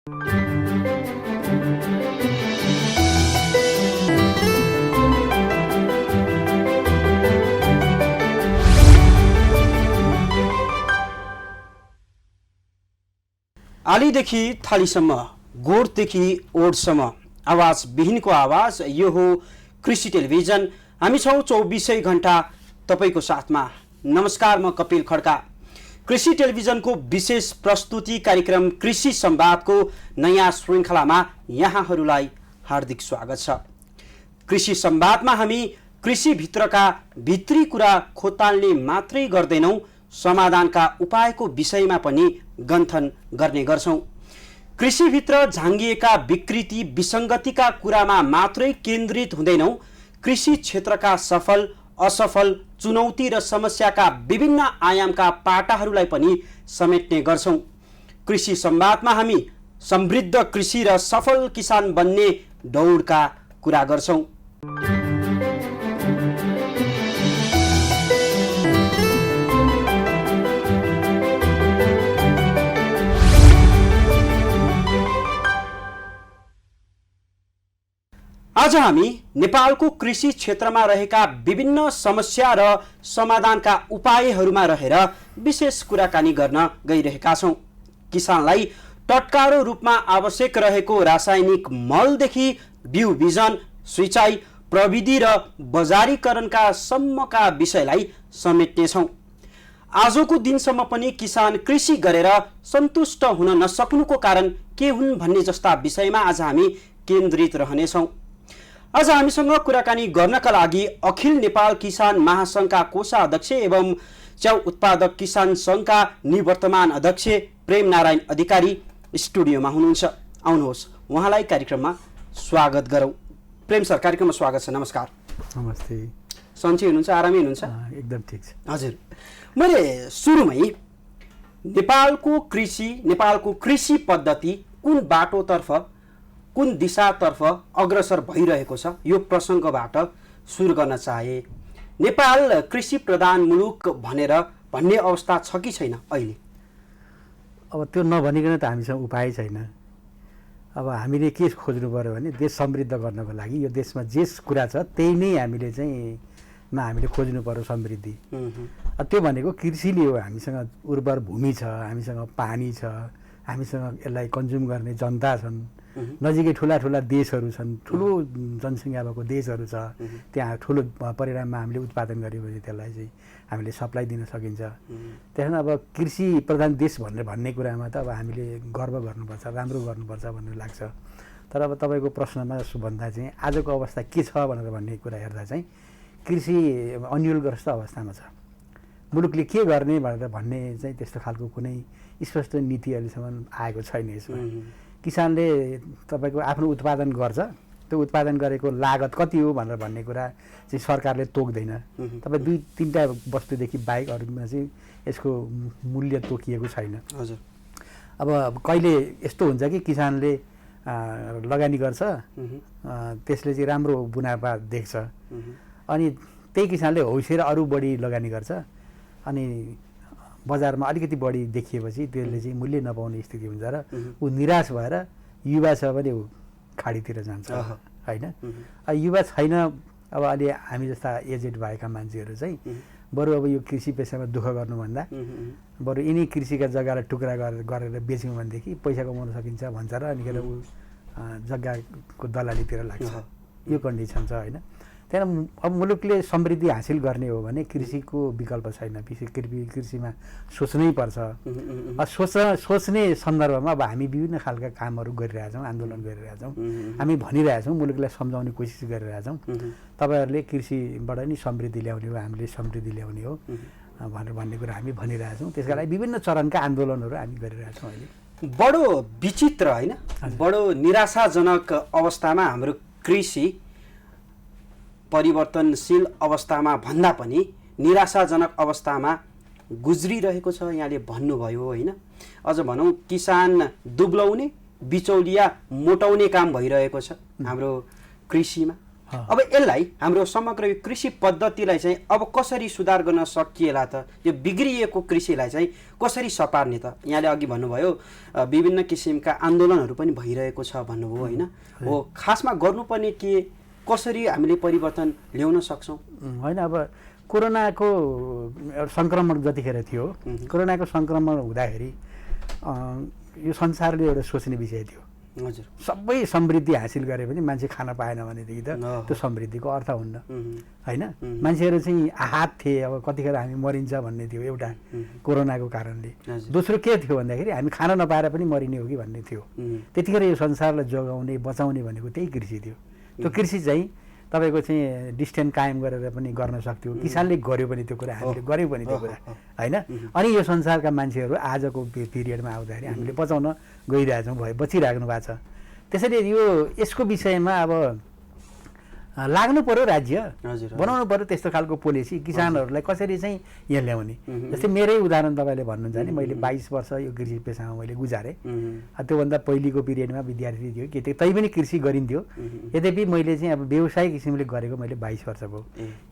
आलीदेखि थालीसम्म, गोठदेखि ओठसम्म, आवाज विहीनको आवाज, यो हो कृषि टेलिभिजन। हामी छौँ 24 घण्टा तपाईको साथमा। नमस्कार, म कपिल खड्का। कृषि टेलिभिजनको विशेष प्रस्तुति कार्यक्रम कृषि संवादको नयाँ श्रृङ्खलामा यहाँहरूलाई हार्दिक स्वागत छ। कृषि संवादमा हामी कृषिभित्रका भित्री कुरा खोताल्ने मात्रै गर्दैनौँ, समाधानका उपायको विषयमा पनि गन्थन गर्ने गर्छौँ। कृषिभित्र झाँगिएका विकृति विसङ्गतिका कुरामा मात्रै केन्द्रित हुँदैनौँ, कृषि क्षेत्रका सफल असफल चुनौती र समस्याका विभिन्न आयामका पाटाहरूलाई पनि समेट्ने गर्छौँ। कृषि संवादमा हामी समृद्ध कृषि र सफल किसान बन्ने दौडका कुरा गर्छौँ। आज हामी नेपालको कृषि क्षेत्रमा रहेका विभिन्न समस्या र समाधानका उपायहरूमा रहेर विशेष कुराकानी गर्न गइरहेका छौँ। किसानलाई टटकारो रूपमा आवश्यक रहेको रासायनिक मलदेखि बिउ बिजन, सिँचाइ, प्रविधि र बजारीकरणका सम्मका विषयलाई समेट्नेछौँ। आजको दिनसम्म पनि किसान कृषि गरेर सन्तुष्ट हुन नसक्नुको कारण के हुन् भन्ने जस्ता विषयमा आज हामी केन्द्रित रहनेछौँ। आज हामीसँग कुराकानी गर्नका लागि अखिल नेपाल किसान महासङ्घका कोषाध्यक्ष एवं च्याउ उत्पादक किसान सङ्घका निवर्तमान अध्यक्ष प्रेम नारायण अधिकारी स्टुडियोमा हुनुहुन्छ। आउनुहोस्, उहाँलाई कार्यक्रममा स्वागत गरौँ। प्रेम सर, कार्यक्रममा स्वागत छ। नमस्कार। नमस्ते। सन्चै हुनुहुन्छ? आरामै हुनुहुन्छ? एकदम ठिक छ। हजुर, मैले सुरुमै नेपालको कृषि पद्धति कुन बाटोतर्फ, कुन दिशातर्फ अग्रसर भइरहेको छ, यो प्रसङ्गबाट सुरु गर्न चाहे। नेपाल कृषि प्रधान मुलुक भन्ने अवस्था छ कि छैन अहिले? अब त्यो नभनिकन त हामीसँग उपाय छैन। अब हामीले के खोज्नु पर्यो भने देश समृद्ध गर्नको लागि यो देशमा जे कुरा छ त्यही नै हामीले खोज्नु पर्यो समृद्धि। त्यो भनेको कृषिले हो। हामीसँग उर्वर भूमि छ, हामीसँग पानी छ, हामीसँग यसलाई कन्ज्युम गर्ने जनता छन्, नजिकै ठुला देशहरू छन्, ठुलो जनसङ्ख्या भएको देशहरू छ। त्यहाँ ठुलो परिमाणमा हामीले उत्पादन गरेपछि त्यसलाई चाहिँ हामीले सप्लाई दिन सकिन्छ। त्यस कारण अब कृषि प्रधान देश भन्ने कुरामा त अब हामीले गर्व गर्नुपर्छ, राम्रो गर्नुपर्छ भन्ने लाग्छ। तर अब तपाईँको प्रश्नमा भन्दा चाहिँ आजको अवस्था के छ भनेर भन्ने कुरा हेर्दा चाहिँ कृषि अन्यलग्रस्त अवस्थामा छ। मुलुकले के गर्ने भनेर भन्ने चाहिँ त्यस्तो खालको कुनै स्पष्ट नीति अहिलेसम्म आएको छैन। यसमा किसानले तपाईँको आफ्नो उत्पादन गर्छ, त्यो उत्पादन गरेको लागत कति हो भनेर भन्ने कुरा चाहिँ सरकारले तोक्दैन। तपाईँ 2-3टा वस्तुदेखि बाहेक अरूमा चाहिँ यसको मूल्य तोकिएको छैन। हजुर, अब कहिले यस्तो हुन्छ कि किसानले लगानी गर्छ, त्यसले चाहिँ राम्रो मुनाफा देख्छ, अनि त्यही किसानले होसेर अरू बढी लगानी गर्छ, अनि बजारमा अलिकति बढी देखिएपछि त्यसले चाहिँ मूल्य नपाउने स्थिति हुन्छ र ऊ निराश भएर युवा छ भने ऊ खाडीतिर जान्छ, होइन? युवा छैन। अब अलि हामी जस्ता एजेड भएका मान्छेहरू चाहिँ बरु अब यो कृषि पेसामा दुःख गर्नुभन्दा बरु यिनै कृषिका जग्गालाई टुक्रा गरेर बेच्यौँ भनेदेखि पैसा कमाउन सकिन्छ भन्छ र अनिखेर ऊ जग्गाको दलालीतिर लाग्छ। यो कन्डिसन छ, होइन? त्यहाँदेखि अब मुलुकले समृद्धि हासिल गर्ने हो भने कृषिको विकल्प छैन। कृषिमा सोच्नै पर्छ। सोच्ने सन्दर्भमा अब हामी विभिन्न खालका कामहरू गरिरहेछौँ, आन्दोलन गरिरहेछौँ, हामी भनिरहेछौँ, मुलुकलाई सम्झाउने कोसिस गरिरहेछौँ। तपाईँहरूले कृषिबाट नि समृद्धि ल्याउने हो, हामीले समृद्धि ल्याउने हो भनेर भन्ने कुरा हामी भनिरहेछौँ। त्यसका लागि विभिन्न चरणका आन्दोलनहरू हामी गरिरहेछौँ। अहिले बडो विचित्र, होइन? बडो निराशाजनक अवस्थामा हाम्रो कृषि परिवर्तनशील अवस्थामा भन्दा पनि निराशाजनक अवस्थामा गुज्रिरहेको छ। यहाँले भन्नुभयो, होइन? अझ भनौँ किसान दुब्लाउने, बिचौलिया मोटाउने काम भइरहेको छ हाम्रो कृषिमा। अब यसलाई हाम्रो समग्र यो कृषि पद्धतिलाई चाहिँ अब कसरी सुधार गर्न सकिएला त? यो बिग्रिएको कृषिलाई चाहिँ कसरी सपार्ने त? यहाँले अघि भन्नुभयो विभिन्न किसिमका आन्दोलनहरू पनि भइरहेको छ भन्नुभयो होइन? हो, खासमा गर्नुपर्ने के, कसरी हामीले परिवर्तन ल्याउन सक्छौँ? होइन, अब कोरोनाको सङ्क्रमण जतिखेर थियो, कोरोनाको सङ्क्रमण हुँदाखेरि यो संसारले एउटा सोच्ने विषय थियो। हजुर, सबै समृद्धि हासिल गरे पनि मान्छे खान पाएन भनेदेखि त त्यो समृद्धिको अर्थ हुन्न होइन। मान्छेहरू चाहिँ आहत थिए, अब कतिखेर हामी मरिन्छ भन्ने थियो एउटा कोरोनाको कारणले। दोस्रो के थियो भन्दाखेरि हामी खान नपाएर पनि मरिने हो कि भन्ने थियो। त्यतिखेर यो संसारलाई जोगाउने बचाउने भनेको त्यही कृषि थियो। त्यो कृषि चाहिँ तपाईँको चाहिँ डिस्टेन्स कायम गरेर पनि गर्न सक्थ्यो, किसानले गर्यो पनि त्यो कुरा, हामीले गऱ्यौँ पनि त्यो कुरा होइन। अनि यो संसारका मान्छेहरू आजको पिरियडमा आउँदाखेरि हामीले बचाउन गइरहेछौँ, बचिराख्नु भएको छ। त्यसैले यसको विषयमा अब लाग्नु पर्यो, राज्य बनाउनु पर्यो त्यस्तो खालको पोलिसी, किसानहरूलाई कसरी चाहिँ यहाँ ल्याउने। जस्तै मेरै उदाहरण तपाईँले भन्नुहुन्छ भने मैले 22 वर्ष यो कृषि पेसामा मैले गुजारेँ। त्योभन्दा पहिलेको पिरियडमा विद्यार्थी थियो के तै पनि कृषि गरिन्थ्यो। यद्यपि मैले चाहिँ अब व्यवसाय किसिमले गरेको मैले 22 वर्ष भयो।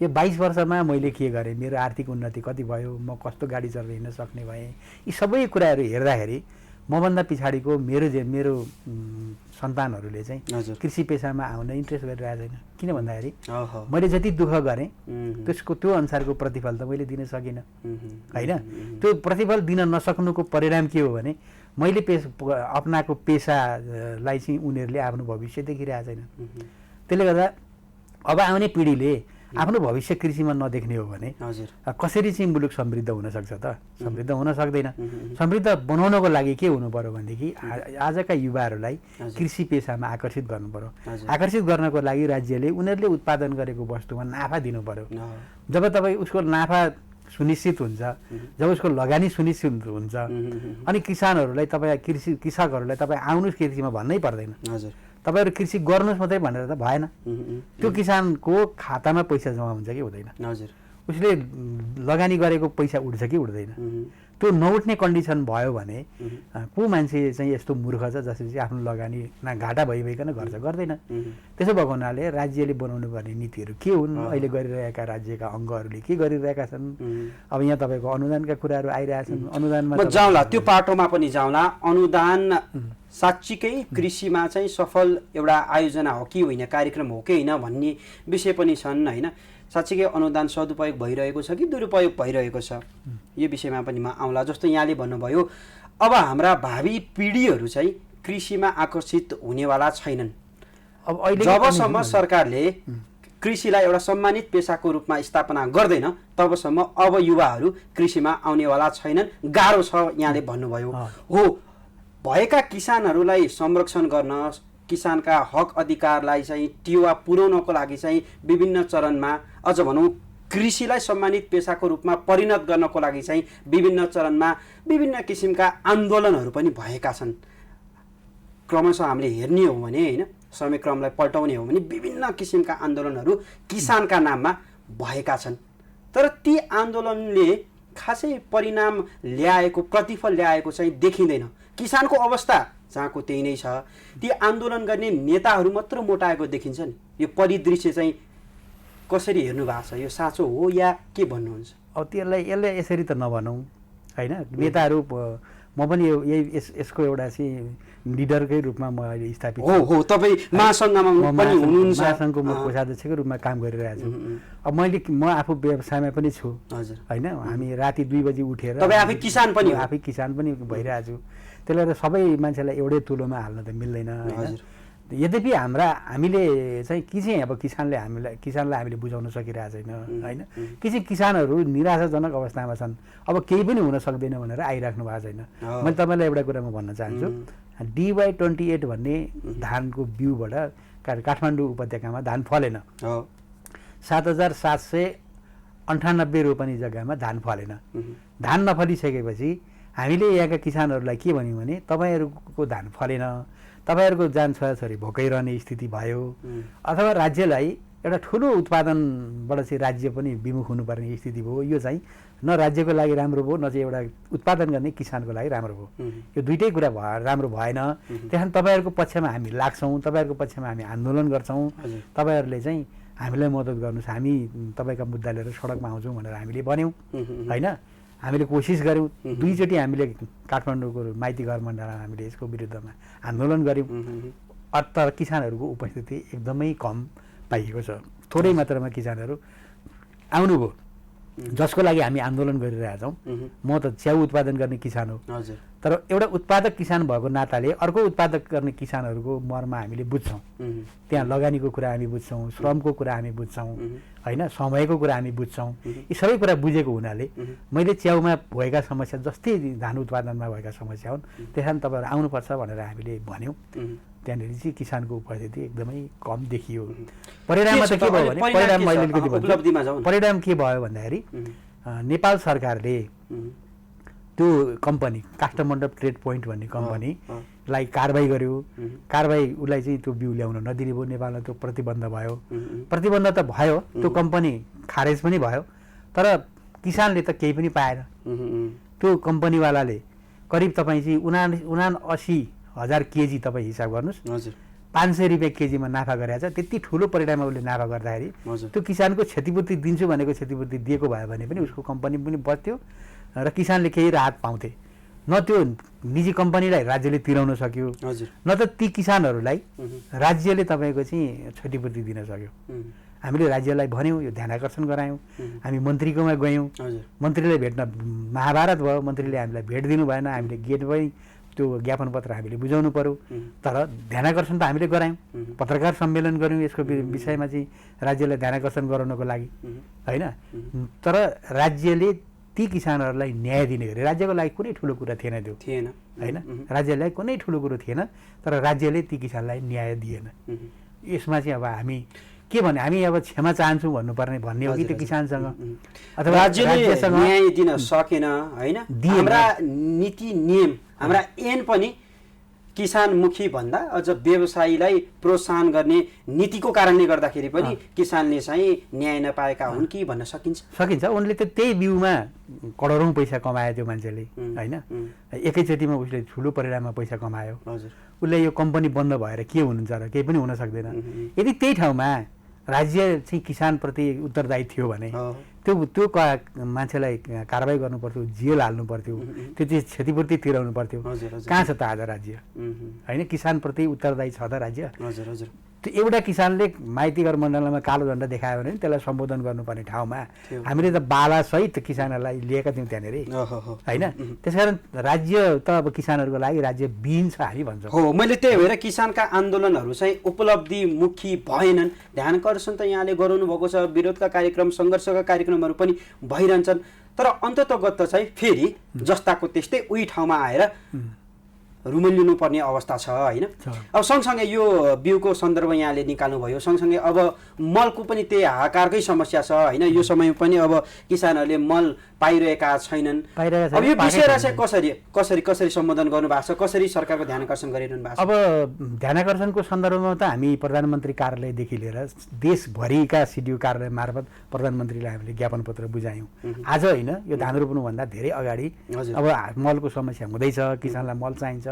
यो 22 वर्षमा मैले के गरेँ, मेरो आर्थिक उन्नति कति भयो, म कस्तो गाडी चलाएर हिँड्न सक्ने भएँ, यी सबै कुराहरू हेर्दाखेरि मभन्दा पछाडिको मेरो सन्तानहरूले चाहिँ कृषि पेसामा आउन इन्ट्रेस्ट गरिरहेको छैन। किन भन्दाखेरि मैले जति दुःख गरेँ त्यसको त्यो अनुसारको प्रतिफल त मैले दिन सकिनँ होइन। त्यो प्रतिफल दिन नसक्नुको परिणाम के हो भने मैले अपनाएको पेसालाई चाहिँ उनीहरूले आफ्नो भविष्य देखिरहेको छैन। त्यसले गर्दा अब आउने पिँढीले आफ्नो भविष्य कृषिमा नदेख्ने हो भने कसरी चाहिँ मुलुक समृद्ध हुन सक्छ त? समृद्ध हुन सक्दैन। समृद्ध बनाउनको लागि के हुनु पर्यो भनेदेखि आजका युवाहरूलाई कृषि पेसामा आकर्षित गर्नु पर्यो। आकर्षित गर्नको लागि राज्यले उनीहरूले उत्पादन गरेको वस्तुमा नाफा दिनु पर्यो। जब तपाईँ उसको नाफा सुनिश्चित हुन्छ, जब उसको लगानी सुनिश्चित हुन्छ, अनि किसानहरूलाई तपाईँ कृषकहरूलाई तपाईँ आउनुहोस् कृषिमा भन्नै पर्दैन। तपाईँहरू कृषि गर्नुहोस् मात्रै भनेर त भएन। त्यो किसानको खातामा पैसा जम्मा हुन्छ कि हुँदैन? उसले लगानी गरेको पैसा उठ्छ कि उठ्दैन? त्यो नउठ्ने कन्डिसन भयो भने को मान्छे चाहिँ यस्तो मूर्ख छ जसले चाहिँ आफ्नो लगानी घाटा भइकन गर्दैन। त्यसो भएको हुनाले राज्यले बनाउनु पर्ने नीतिहरू के हुन्, अहिले गरिरहेका राज्यका अङ्गहरूले के गरिरहेका छन्। अब यहाँ तपाईँको अनुदानका कुराहरू आइरहेछन्। अनुदानमा जाउँला, त्यो पाटोमा पनि जाउँला। अनुदान साँच्चीकै कृषिमा चाहिँ सफल एउटा आयोजना हो कि होइन, कार्यक्रम हो कि होइन भन्ने विषय पनि छन् होइन। साँच्चीकै अनुदान सदुपयोग भइरहेको छ कि दुरुपयोग भइरहेको छ, यो विषयमा पनि म आउँला। जस्तो यहाँले भन्नुभयो अब हाम्रा भावी पिँढीहरू चाहिँ कृषिमा आकर्षित हुनेवाला छैनन्। अब अहिले जबसम्म सरकारले कृषिलाई एउटा सम्मानित पेसाको रूपमा स्थापना गर्दैन तबसम्म अब युवाहरू कृषिमा आउनेवाला छैनन्, गाह्रो छ यहाँले भन्नुभयो। हो, भएका किसानहरूलाई संरक्षण गर्न, किसानका हक अधिकारलाई चाहिँ टिवा पुर्याउनको लागि चाहिँ विभिन्न चरणमा, अझ भनौँ कृषिलाई सम्मानित पेसाको रूपमा परिणत गर्नको लागि चाहिँ विभिन्न चरणमा विभिन्न किसिमका आन्दोलनहरू पनि भएका छन्। क्रमशः हामीले हेर्ने हो भने होइन, समयक्रमलाई पल्टाउने हो भने विभिन्न किसिमका आन्दोलनहरू किसानका नाममा भएका छन्। तर ती आन्दोलनले खासै परिणाम ल्याएको, प्रतिफल ल्याएको चाहिँ देखिँदैन। किसानको अवस्था जहाँको त्यही नै छ। ती आन्दोलन गर्ने नेताहरू मात्र मोटाएको देखिन्छ नि। यो परिदृश्य चाहिँ कसरी हेर्नु भएको छ? यो साँचो हो या के भन्नुहुन्छ? अब यसलाई यसरी त नभनौँ होइन। नेताहरू म पनि यसको एउटा चाहिँ लिडरकै रूपमा म अहिले स्थापित हो। तपाईँ महासङ्घमा पनि हुनुहुन्छ। महासङ्घको म कोषाध्यक्षको रूपमा काम गरिरहेको छु। अब म आफू व्यवसायमा पनि छु होइन। हामी राति 2 बजी उठेर, तपाईँ आफै किसान पनि भइरहेको छु। त्यसले गर्दा सबै मान्छेलाई एउटै तुलोमा हाल्न त मिल्दैन होइन। यद्यपि हामीले चाहिँ अब किसानलाई हामीले बुझाउन सकिरहेको छैन होइन। किसानहरू निराशाजनक अवस्थामा छन्। अब केही पनि हुन सक्दैन भनेर आइराख्नु भएको छैन। मैले तपाईँलाई एउटा कुरा म भन्न चाहन्छु, DY28 भन्ने धानको बिउबाट काठमाडौँ उपत्यकामा धान फलेन। 7,798 रोपनी जग्गामा धान फलेन। धान नफलिसकेपछि हामीले यहाँका किसानहरूलाई के भन्यौँ भने तपाईँहरूको धान फलेन, तपाईँहरूको जान छोराछोरी भोकै रहने स्थिति भयो, अथवा राज्यलाई एउटा ठुलो उत्पादनबाट चाहिँ राज्य पनि विमुख हुनुपर्ने स्थिति भयो। यो चाहिँ न राज्यको लागि राम्रो भयो, न चाहिँ एउटा उत्पादन गर्ने किसानको लागि राम्रो भयो। यो दुइटै कुरा राम्रो भएन। त्यहाँ तपाईँहरूको पक्षमा हामी लाग्छौँ, तपाईँहरूको पक्षमा हामी आन्दोलन गर्छौँ। तपाईँहरूले चाहिँ हामीलाई मद्दत गर्नुहोस्, हामी तपाईँका मुद्दा लिएर सडकमा आउँछौँ भनेर हामीले भन्यौँ होइन। हामीले कोसिस गऱ्यौँ, दुईचोटि हामीले काठमाडौँको माइती घर मण्डलमा हामीले यसको विरुद्धमा आन्दोलन गऱ्यौँ। तर किसानहरूको उपस्थिति एकदमै कम पाइएको छ। थोरै मात्रामा किसानहरू आउनुभयो, जसको लागि हामी आन्दोलन गरिरहेका छौँ। म त च्याउ उत्पादन गर्ने किसान हो, तर एउटा उत्पादक किसान भएको नाताले अर्को उत्पादक गर्ने किसानहरूको मर्म हामीले बुझ्छौँ। त्यहाँ लगानीको कुरा हामी बुझ्छौँ, श्रमको कुरा हामी बुझ्छौँ होइन, समयको कुरा हामी बुझ्छौँ। यी सबै कुरा बुझेको हुनाले मैले च्याउमा भएका समस्या जस्तै धान उत्पादनमा भएका समस्या हुन्, त्यस कारण तपाईँहरू आउनुपर्छ भनेर हामीले भन्यौँ। त्यहाँनिर चाहिँ किसानको उपस्थिति एकदमै कम देखियो। परिणाममा त के भयो भने परिणाम के भयो भन्दाखेरि नेपाल सरकारले त्यो कम्पनी काष्ठमण्डप ट्रेड पोइन्ट भन्ने कम्पनीलाई कारबाही गर्यो। कारबाही उसलाई चाहिँ त्यो बिउ ल्याउन नदिने भयो। नेपालमा त्यो प्रतिबन्ध भयो। प्रतिबन्ध त भयो, त्यो कम्पनी खारेज पनि भयो, तर किसानले त केही पनि पाएन। त्यो कम्पनीवालाले करिब तपाईँ चाहिँ 79,000 केजी तपाईँ हिसाब गर्नुहोस्, 500 रुपियाँ केजीमा नाफा गरेको छ। त्यति ठुलो परिणाममा उसले नाफा गर्दाखेरि त्यो किसानको क्षतिपूर्ति दिन्छु भनेको क्षतिपूर्ति दिएको भयो भने पनि उसको कम्पनी पनि बच्थ्यो र किसानले केही राहत पाउँथे। न त्यो निजी कम्पनीलाई राज्यले तिराउन सक्यो, न त ती किसानहरूलाई राज्यले तपाईँको चाहिँ क्षतिपूर्ति दिन सक्यो। हामीले राज्यलाई भन्यौँ, यो ध्यानाकर्षण गरायौँ। हामी मन्त्रीकोमा गयौँ, मन्त्रीले भेट्न महाभारत भयो। मन्त्रीले हामीलाई भेट दिनु भएन। हामीले गेट पनि त्यो ज्ञापन पत्र हामीले बुझाउनु पर्यो, तर ध्यानाकर्षण त हामीले गरायौँ। पत्रकार सम्मेलन गऱ्यौँ यसको विषयमा चाहिँ राज्यलाई ध्यानाकर्षण गराउनको लागि होइन। तर राज्यले ती किसानहरूलाई न्याय दिने गरे। राज्यको लागि कुनै ठुलो कुरा थिएन त्यो होइन, राज्यलाई कुनै ठुलो कुरो थिएन, तर राज्यले ती किसानलाई न्याय दिएन। यसमा चाहिँ अब हामी के भने हामी अब क्षमा चाहन्छौँ भन्ने हो कि त्यो किसानसँग अथवा राज्यले न्याय दिन सकेन होइन। हाम्रा नीति नियम, हाम्रा ऐन पनि किसानमुखी भन्दा अझ व्यवसायीलाई प्रोत्साहन गर्ने नीतिको कारणले गर्दाखेरि पनि किसानले चाहिँ न्याय नपाएका हुन् कि भन्न सकिन्छ। उनले त त्यही बिउमा करोडौँ पैसा कमायो त्यो मान्छेले होइन। एकैचोटिमा उसले ठुलो परिणाममा पैसा कमायो। उसले यो कम्पनी बन्द भएर के हुनुहुन्छ र केही पनि हुन सक्दैन। यदि त्यही ठाउँमा राज्य चाहिँ किसानप्रति उत्तरदायी थियो भने त्यो मान्छेलाई कारबाही गर्नु पर्थ्यो, जेल हाल्नु पर्थ्यो, त्यो चाहिँ क्षतिपूर्ति तिराउनु पर्थ्यो। कहाँ छ त आज राज्य होइन? किसानप्रति उत्तरदायी छ त राज्य? त्यो एउटा किसानले माइतीघर मण्डलमा कालो झन्डा देखायो भने त्यसलाई सम्बोधन गर्नुपर्ने ठाउँमा हामीले त बालासहित किसानहरूलाई लिएका थियौँ त्यहाँनिर होइन। त्यसकारण राज्य त अब किसानहरूको लागि राज्य विहीन छ हामी भन्छौँ। हो, मैले त्यही भएर किसानका आन्दोलनहरू चाहिँ उपलब्धिमुखी भएनन्। ध्यानाकर्षण त यहाँले गराउनु भएको छ, विरोधका कार्यक्रम, सङ्घर्षका कार्यक्रमहरू पनि भइरहन्छन्, तर अन्ततगत चाहिँ फेरि जस्ताको त्यस्तै उही ठाउँमा आएर रुमलिनुपर्ने अवस्था छ होइन। अब सँगसँगै यो बिउको सन्दर्भ यहाँले निकाल्नुभयो, सँगसँगै अब मलको पनि त्यही हाहाकारकै समस्या छ होइन। यो समय पनि अब किसानहरूले मल पाइरहेका छैनन्। अब यो विषयलाई चाहिँ कसरी सम्बोधन गर्नुभएको छ, कसरी सरकारको ध्यानाकर्षण गरिरहनु भएको छ? अब ध्यानाकर्षणको सन्दर्भमा त हामी प्रधानमन्त्री कार्यालयदेखि लिएर देशभरिका सिडिओ कार्यालय मार्फत प्रधानमन्त्रीलाई हामीले ज्ञापन पत्र बुझायौँ। आज होइन, यो धान रोप्नुभन्दा धेरै अगाडि अब मलको समस्या हुँदैछ, किसानलाई मल चाहिन्छ,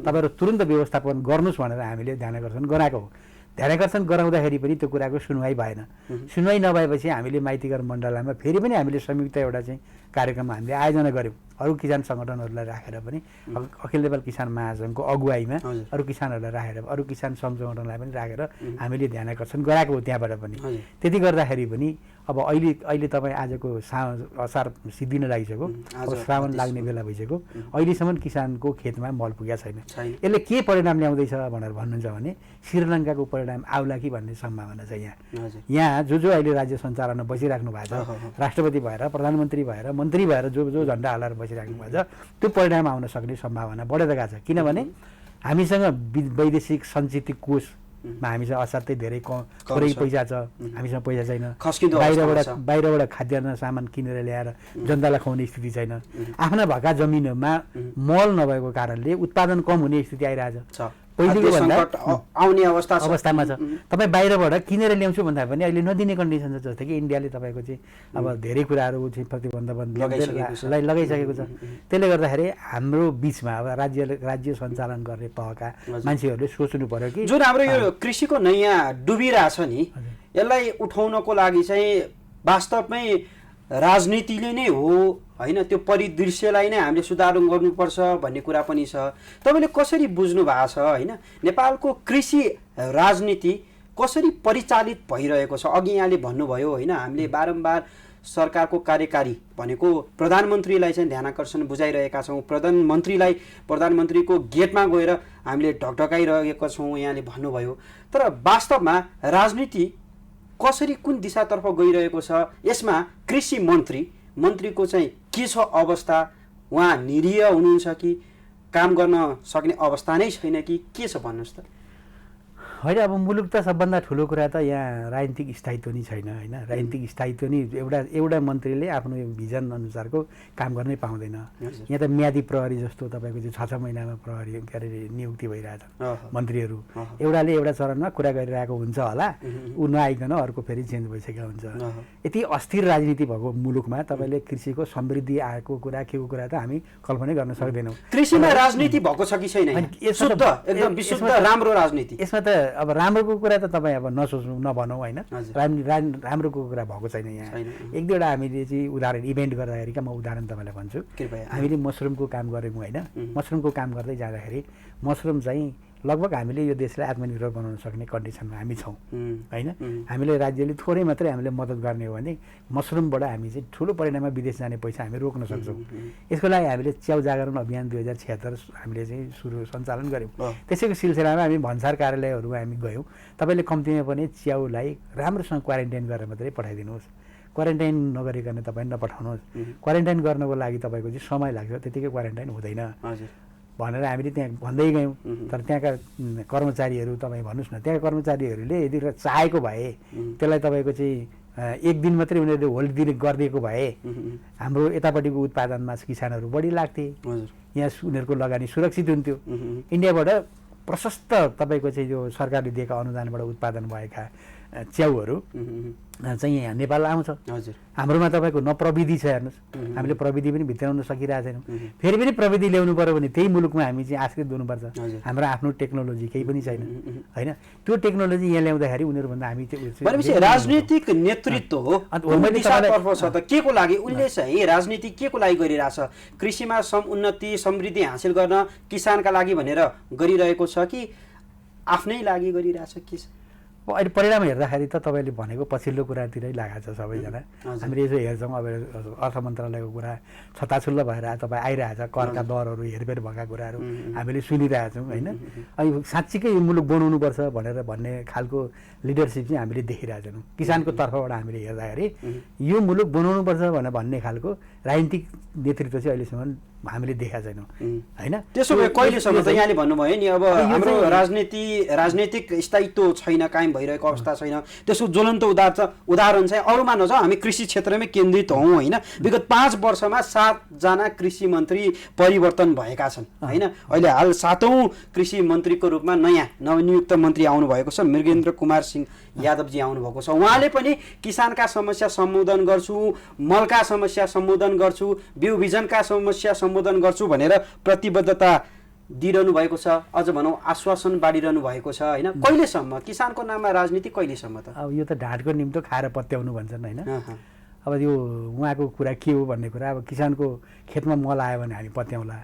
तपाईँहरू तुरन्त व्यवस्थापन गर्नुहोस् भनेर हामीले ध्यानाकर्षण गराएको हो। ध्यानाकर्षण गराउँदाखेरि पनि त्यो कुराको सुनवाई भएन। सुनवाई नभएपछि हामीले माइतीघर मण्डलमा फेरि पनि हामीले संयुक्त एउटा चाहिँ कार्यक्रम हामीले आयोजना गऱ्यौँ। अरू किसान सङ्गठनहरूलाई राखेर पनि अखिल नेपाल किसान महासङ्घको अगुवाईमा अरू किसानहरूलाई राखेर, अरू किसान सङ्घ सङ्गठनलाई पनि राखेर हामीले ध्यानाकर्षण गराएको हो त्यहाँबाट पनि। त्यति गर्दाखेरि पनि अब अहिले तपाईँ आजको असार सिद्धिन लागिसक्यो, अब श्रावण लाग्ने बेला भइसक्यो, अहिलेसम्म किसानको खेतमा मल पुगेको छैन। यसले के परिणाम ल्याउँदैछ भनेर भन्नुहुन्छ भने श्रीलङ्काको परिणाम आउला कि भन्ने सम्भावना छ। यहाँ जो अहिले राज्य सञ्चालनमा बसिराख्नु भएको छ, राष्ट्रपति भएर, प्रधानमन्त्री भएर, मन्त्री भएर जो झन्डा हालेर बसिराख्नु भएको छ, त्यो परिणाम आउन सक्ने सम्भावना बढेर गएको छ। किनभने हामीसँग वैदेशिक सञ्चित कोषमा हामीसँग असाध्यै धेरै थोरै पैसा छ, हामीसँग पैसा छैन। बाहिरबाट खाद्यान्न सामान किनेर ल्याएर जनतालाई खुवाउने स्थिति छैन। आफ्ना भएका जमिनमा मल नभएको कारणले उत्पादन कम हुने स्थिति आइरहेछ। पहिलेको भन्दा सङ्कट आउने अवस्थामा छ। तपाईँ बाहिरबाट किनेर ल्याउँछु भन्दा पनि अहिले नदिने कन्डिसन छ। जस्तै कि इन्डियाले तपाईँको चाहिँ अब धेरै कुराहरू चाहिँ प्रतिबन्ध लगाइसकेको छ। त्यसले गर्दाखेरि हाम्रो बिचमा अब राज्य सञ्चालन गर्ने तहका मान्छेहरूले सोच्नु पर्यो कि जुन हाम्रो यो कृषिको नयाँ डुबिरहेछ नि, यसलाई उठाउनको लागि चाहिँ वास्तवमै राजनीतिले नै हो होइन, त्यो परिदृश्यलाई नै हामीले सुधार गर्नुपर्छ भन्ने कुरा पनि छ। तपाईँले कसरी बुझ्नु भएको छ होइन, नेपालको कृषि राजनीति कसरी परिचालित भइरहेको छ? अघि यहाँले भन्नुभयो होइन, हामीले बारम्बार सरकारको कार्यकारी भनेको प्रधानमन्त्रीलाई चाहिँ ध्यानाकर्षण बुझाइरहेका छौँ, प्रधानमन्त्रीको गेटमा गएर हामीले ढकढकाइरहेका छौँ यहाँले भन्नुभयो। तर वास्तवमा राजनीति कसरी कुन दिशातर्फ गइरहेको छ? यसमा कृषि मन्त्रीको चाहिँ के छ अवस्था? उहाँ निरीह हुनुहुन्छ कि काम गर्न सक्ने अवस्था नै छैन कि के छ भन्नुहोस् त? होइन, अब मुलुक त सबभन्दा ठुलो कुरा त यहाँ राजनीतिक स्थायित्व नै छैन होइन। राजनीतिक स्थायित्व नै एउटा मन्त्रीले आफ्नो भिजन अनुसारको काम गर्नै पाउँदैन। यहाँ त म्यादी प्रहरी जस्तो तपाईँको चाहिँ 6 महिनामा प्रहरी के अरे नियुक्ति भइरहेछ मन्त्रीहरू। एउटाले एउटा चरणमा कुरा गरिरहेको हुन्छ होला, ऊ नआइकन अर्को फेरि चेन्ज भइसकेको हुन्छ। यति अस्थिर राजनीति भएको मुलुकमा तपाईँले कृषिको समृद्धि आएको कुरा के कुरा त हामी कल्पनै गर्न सक्दैनौँ। कृषिमा राजनीति भएको छ कि छैन? शुद्ध एकदम विशुद्ध राम्रो राजनीति यसमा त अब राम्रोको कुरा त तपाईँ अब नसोच्नु नभनौँ होइन। राम्रोको कुरा भएको छैन यहाँ। एक दुईवटा हामीले चाहिँ उदाहरण इभेन्ट गर्दाखेरि म उदाहरण तपाईँलाई भन्छु। हामीले मसरुमको काम गऱ्यौँ होइन। मसरुमको काम गर्दै जाँदाखेरि मसरुम चाहिँ लगभग हामीले यो देशलाई आत्मनिर्भर बनाउन सक्ने कन्डिसनमा हामी छौँ होइन। हामीले राज्यले थोरै मात्रै हामीले मद्दत गर्ने हो भने मसरुमबाट हामी चाहिँ ठुलो परिणाममा विदेश जाने पैसा हामी रोक्न सक्छौँ। यसको लागि हामीले च्याउ जागरण अभियान 2076 हामीले चाहिँ सञ्चालन गऱ्यौँ। त्यसैको सिलसिलामा हामी भन्सार कार्यालयहरूमा हामी गयौँ। तपाईँले कम्तीमा पनि च्याउलाई राम्रोसँग क्वारेन्टाइन गरेर मात्रै पठाइदिनुहोस्, क्वारेन्टाइन नगरिकन तपाईँ नपठाउनुहोस्। क्वारेन्टाइन गर्नको लागि तपाईँको चाहिँ समय लाग्छ, त्यतिकै क्वारेन्टाइन हुँदैन भनेर हामीले त्यहाँ भन्दै गयौँ। तर त्यहाँका कर्मचारीहरू तपाईँ भन्नुहोस् न, त्यहाँका कर्मचारीहरूले यदि चाहेको भए त्यसलाई तपाईँको चाहिँ एक दिन मात्रै उनीहरूले होल्ड गरिदिएको भए हाम्रो यतापट्टिको उत्पादनमा किसानहरू बढी लाग्थे, यहाँ उनीहरूको लगानी सुरक्षित हुन्थ्यो। इन्डियाबाट प्रशस्त तपाईँको चाहिँ यो सरकारले दिएका अनुदानबाट उत्पादन भएका च्याउहरू चाहिँ यहाँ नेपाल आउँछ। हाम्रोमा तपाईँको न प्रविधि छ, हेर्नुहोस् हामीले प्रविधि पनि भित्राउन सकिरहेको छैनौँ। फेरि पनि प्रविधि ल्याउनु पऱ्यो भने त्यही मुलुकमा हामी चाहिँ आश्रित हुनुपर्छ। हाम्रो आफ्नो टेक्नोलोजी केही पनि छैन होइन। त्यो टेक्नोलोजी यहाँ ल्याउँदाखेरि उनीहरूभन्दा हामी भनेपछि राजनीतिक नेतृत्व हो दिशातर्फ छ त के को लागि उनले चाहिँ राजनीति के को लागि गरिरहेछ? कृषिमा उन्नति समृद्धि हासिल गर्न किसानका लागि भनेर गरिरहेको छ कि आफ्नै लागि गरिरहेछ के छ? अहिले परिणाम हेर्दाखेरि त तपाईँले भनेको पछिल्लो कुरातिरै लागेको छ सबैजना। हामीले यसो हेर्छौँ अब अर्थ मन्त्रालयको कुरा छताछुल्लो भएर तपाईँ आइरहेछ, करका दरहरू हेरफेर भएका कुराहरू हामीले सुनिरहेछौँ होइन। अनि साँच्चीकै यो मुलुक बनाउनुपर्छ भन्ने खालको लिडरसिप चाहिँ हामीले देखिरहेछौँ किसानको तर्फबाट। हामीले हेर्दाखेरि यो मुलुक बनाउनुपर्छ भन्ने खालको राजनीतिक नेतृत्व चाहिँ अहिलेसम्म हामीले देखाएको छैनौँ होइन। त्यसो भए कहिलेसम्म त यहाँले भन्नुभयो नि अब हाम्रो राजनीतिक स्थायित्व छैन, कायम भइरहेको अवस्था छैन, त्यसको ज्वलन्त उदाहरण चाहिँ अरूमा नजाउँ, हामी कृषि क्षेत्रमै केन्द्रित हौँ होइन। विगत 5 वर्षमा 7 जना कृषि मन्त्री परिवर्तन भएका छन् होइन। अहिले हाल 7औं कृषि मन्त्रीको रूपमा नयाँ नवनियुक्त मन्त्री आउनुभएको छ, मृगेन्द्र कुमार सिंह यादवजी आउनुभएको छ। उहाँले पनि किसानका समस्या सम्बोधन गर्छु, मलका समस्या सम्बोधन गर्छु, बिउ बिजनका समस्या सम्बोधन गर्छु भनेर प्रतिबद्धता दिइरहनु भएको छ, अझ भनौँ आश्वासन बाँडिरहनु भएको छ होइन। कहिलेसम्म किसानको नाममा राजनीति कहिलेसम्म त? अब यो त ढाँटको निम्तो खाएर पत्याउनु भन्छन् होइन। अब यो उहाँको कुरा के हो भन्ने कुरा, अब किसानको खेतमा मल आयो भने हामी पत्याउँला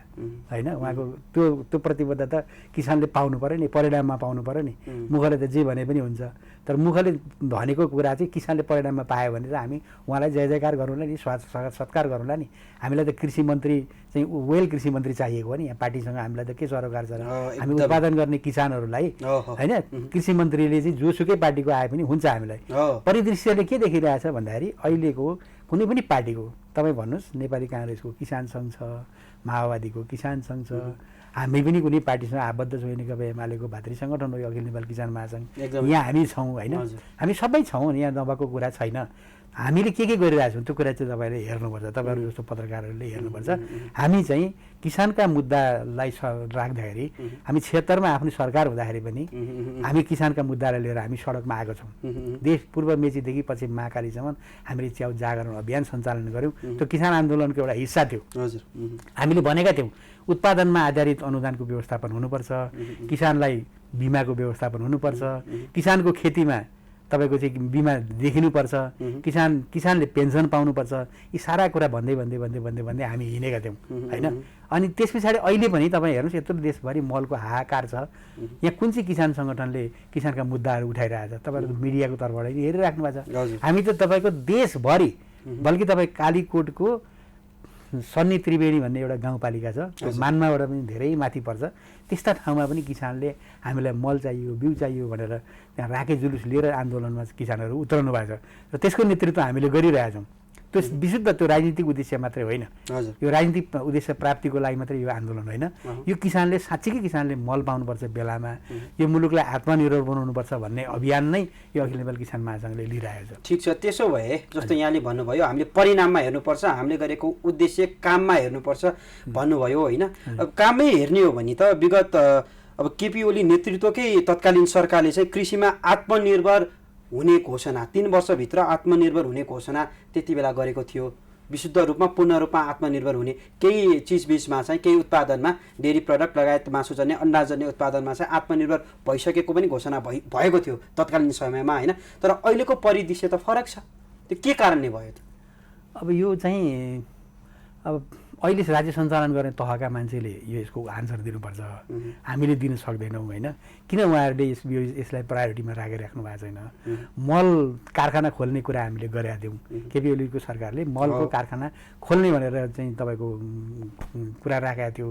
होइन। उहाँको त्यो प्रतिबद्धता किसानले पाउनु पऱ्यो नि, परिणाममा पाउनु पऱ्यो नि। मुखले त जे भने पनि हुन्छ, तर मुखले भनेको कुरा चाहिँ किसानले परिणाममा पायो भने त हामी उहाँलाई जय जयकार गरौँला नि, सत्कार गरौँला नि। हामीलाई त कृषि मन्त्री चाहिँ वेल कृषि मन्त्री चाहिएको हो नि। यहाँ पार्टीसँग हामीलाई त के सरोकार छ र? हामी उत्पादन गर्ने किसानहरूलाई होइन कृषि मन्त्रीले चाहिँ जोसुकै पार्टीको आए पनि हुन्छ। हामीलाई परिदृश्यले के देखिरहेछ भन्दाखेरि अहिलेको कुनै पनि पार्टीको तपाईँ भन्नुहोस्, नेपाली काङ्ग्रेसको किसान सङ्घ छ, माओवादीको किसान सङ्घ छ, हामी पनि कुनै पार्टीसँग आबद्ध छौँ। नेकपा एमालेको भातृ सङ्गठन हो अखिल नेपाल किसान महासङ्घ, यहाँ हामी छौँ होइन। हामी सबै छौँ, यहाँ नभएको कुरा छैन। हामीले के गरिरहेका छौँ त्यो कुरा चाहिँ तपाईँले हेर्नुपर्छ, तपाईँहरू जस्तो पत्रकारहरूले हेर्नुपर्छ। हामी चाहिँ किसानका मुद्दालाई राख्दाखेरि हामी 76मा आफ्नो सरकार हुँदाखेरि पनि हामी किसानका मुद्दालाई लिएर हामी सडकमा आएको छौँ। देश पूर्व मेचीदेखि पश्चिम महाकालीसम्म हामीले च्याउ जागरण अभियान सञ्चालन गऱ्यौँ। त्यो किसान आन्दोलनको एउटा हिस्सा थियो। हामीले भनेका थियौँ उत्पादनमा आधारित अनुदानको व्यवस्थापन हुनुपर्छ, किसानलाई बिमाको व्यवस्थापन हुनुपर्छ, किसानको खेतीमा तपाईँको चाहिँ बिमा देखिनुपर्छ, किसानले पेन्सन पाउनुपर्छ। यी सारा कुरा भन्दै हामी हिँडेका थियौँ होइन। अनि त्यस पछाडि अहिले पनि तपाईँ हेर्नुहोस् यत्रो देशभरि मलको हाहाकार छ। यहाँ कुन चाहिँ किसान सङ्गठनले किसानका मुद्दाहरू उठाइरहेको छ? तपाईँहरू मिडियाको तर्फबाट हेरिराख्नु भएको छ। हामी त तपाईँको देशभरि, बल्कि तपाईँ कालीकोटको सन्नी त्रिवेणी भन्ने एउटा गाउँपालिका छ, मान्माबाट पनि धेरै माथि पर्छ, त्यस्ता ठाउँमा पनि किसानले हामीलाई मल चाहियो, बिउ चाहियो भनेर त्यहाँ राखे जुलुस लिएर आन्दोलनमा किसानहरू उत्रनु भएको छ र त्यसको नेतृत्व हामीले गरिरहेछौँ। त्यो विशुद्ध त्यो राजनीतिक उद्देश्य मात्रै होइन, यो राजनीतिक उद्देश्य प्राप्तिको लागि मात्रै यो आन्दोलन होइन। यो किसानले साँच्चीकै किसानले मल पाउनुपर्छ बेलामा, यो मुलुकलाई आत्मनिर्भर बनाउनुपर्छ भन्ने अभियान नै यो अखिल नेपाल किसान महासङ्घले लिइरहेको छ। ठिक छ, त्यसो भए जस्तो यहाँले भन्नुभयो हामीले परिणाममा हेर्नुपर्छ, हामीले गरेको उद्देश्य काममा हेर्नुपर्छ भन्नुभयो होइन। अब कामै हेर्ने हो भने त विगत अब केपी ओली नेतृत्वकै तत्कालीन सरकारले चाहिँ कृषिमा आत्मनिर्भर हुने घोषणा 3 वर्षभित्र आत्मनिर्भर हुने घोषणा त्यति बेला गरेको थियो। विशुद्ध रूपमा पूर्ण रूपमा आत्मनिर्भर हुने केही चिजबिजमा चाहिँ केही उत्पादनमा डेरी प्रडक्ट लगायत मासुजन्य अन्डाजन्य उत्पादनमा चाहिँ आत्मनिर्भर भइसकेको पनि घोषणा भएको थियो तत्कालीन समयमा होइन। तर अहिलेको परिदृश्य त फरक छ, त्यो के कारणले भयो त? अब यो चाहिँ अब अहिले राज्य सञ्चालन गर्ने तहका मान्छेले यसको आन्सर दिनुपर्छ, हामीले दिन सक्दैनौँ होइन। किन उहाँहरूले यसलाई प्रायोरिटीमा राखिराख्नु भएको छैन? मल कारखाना खोल्ने कुरा हामीले गरेका थियौँ, केपी ओलीको सरकारले मलको कारखाना खोल्ने भनेर चाहिँ तपाईँको कुरा राखेका थियो।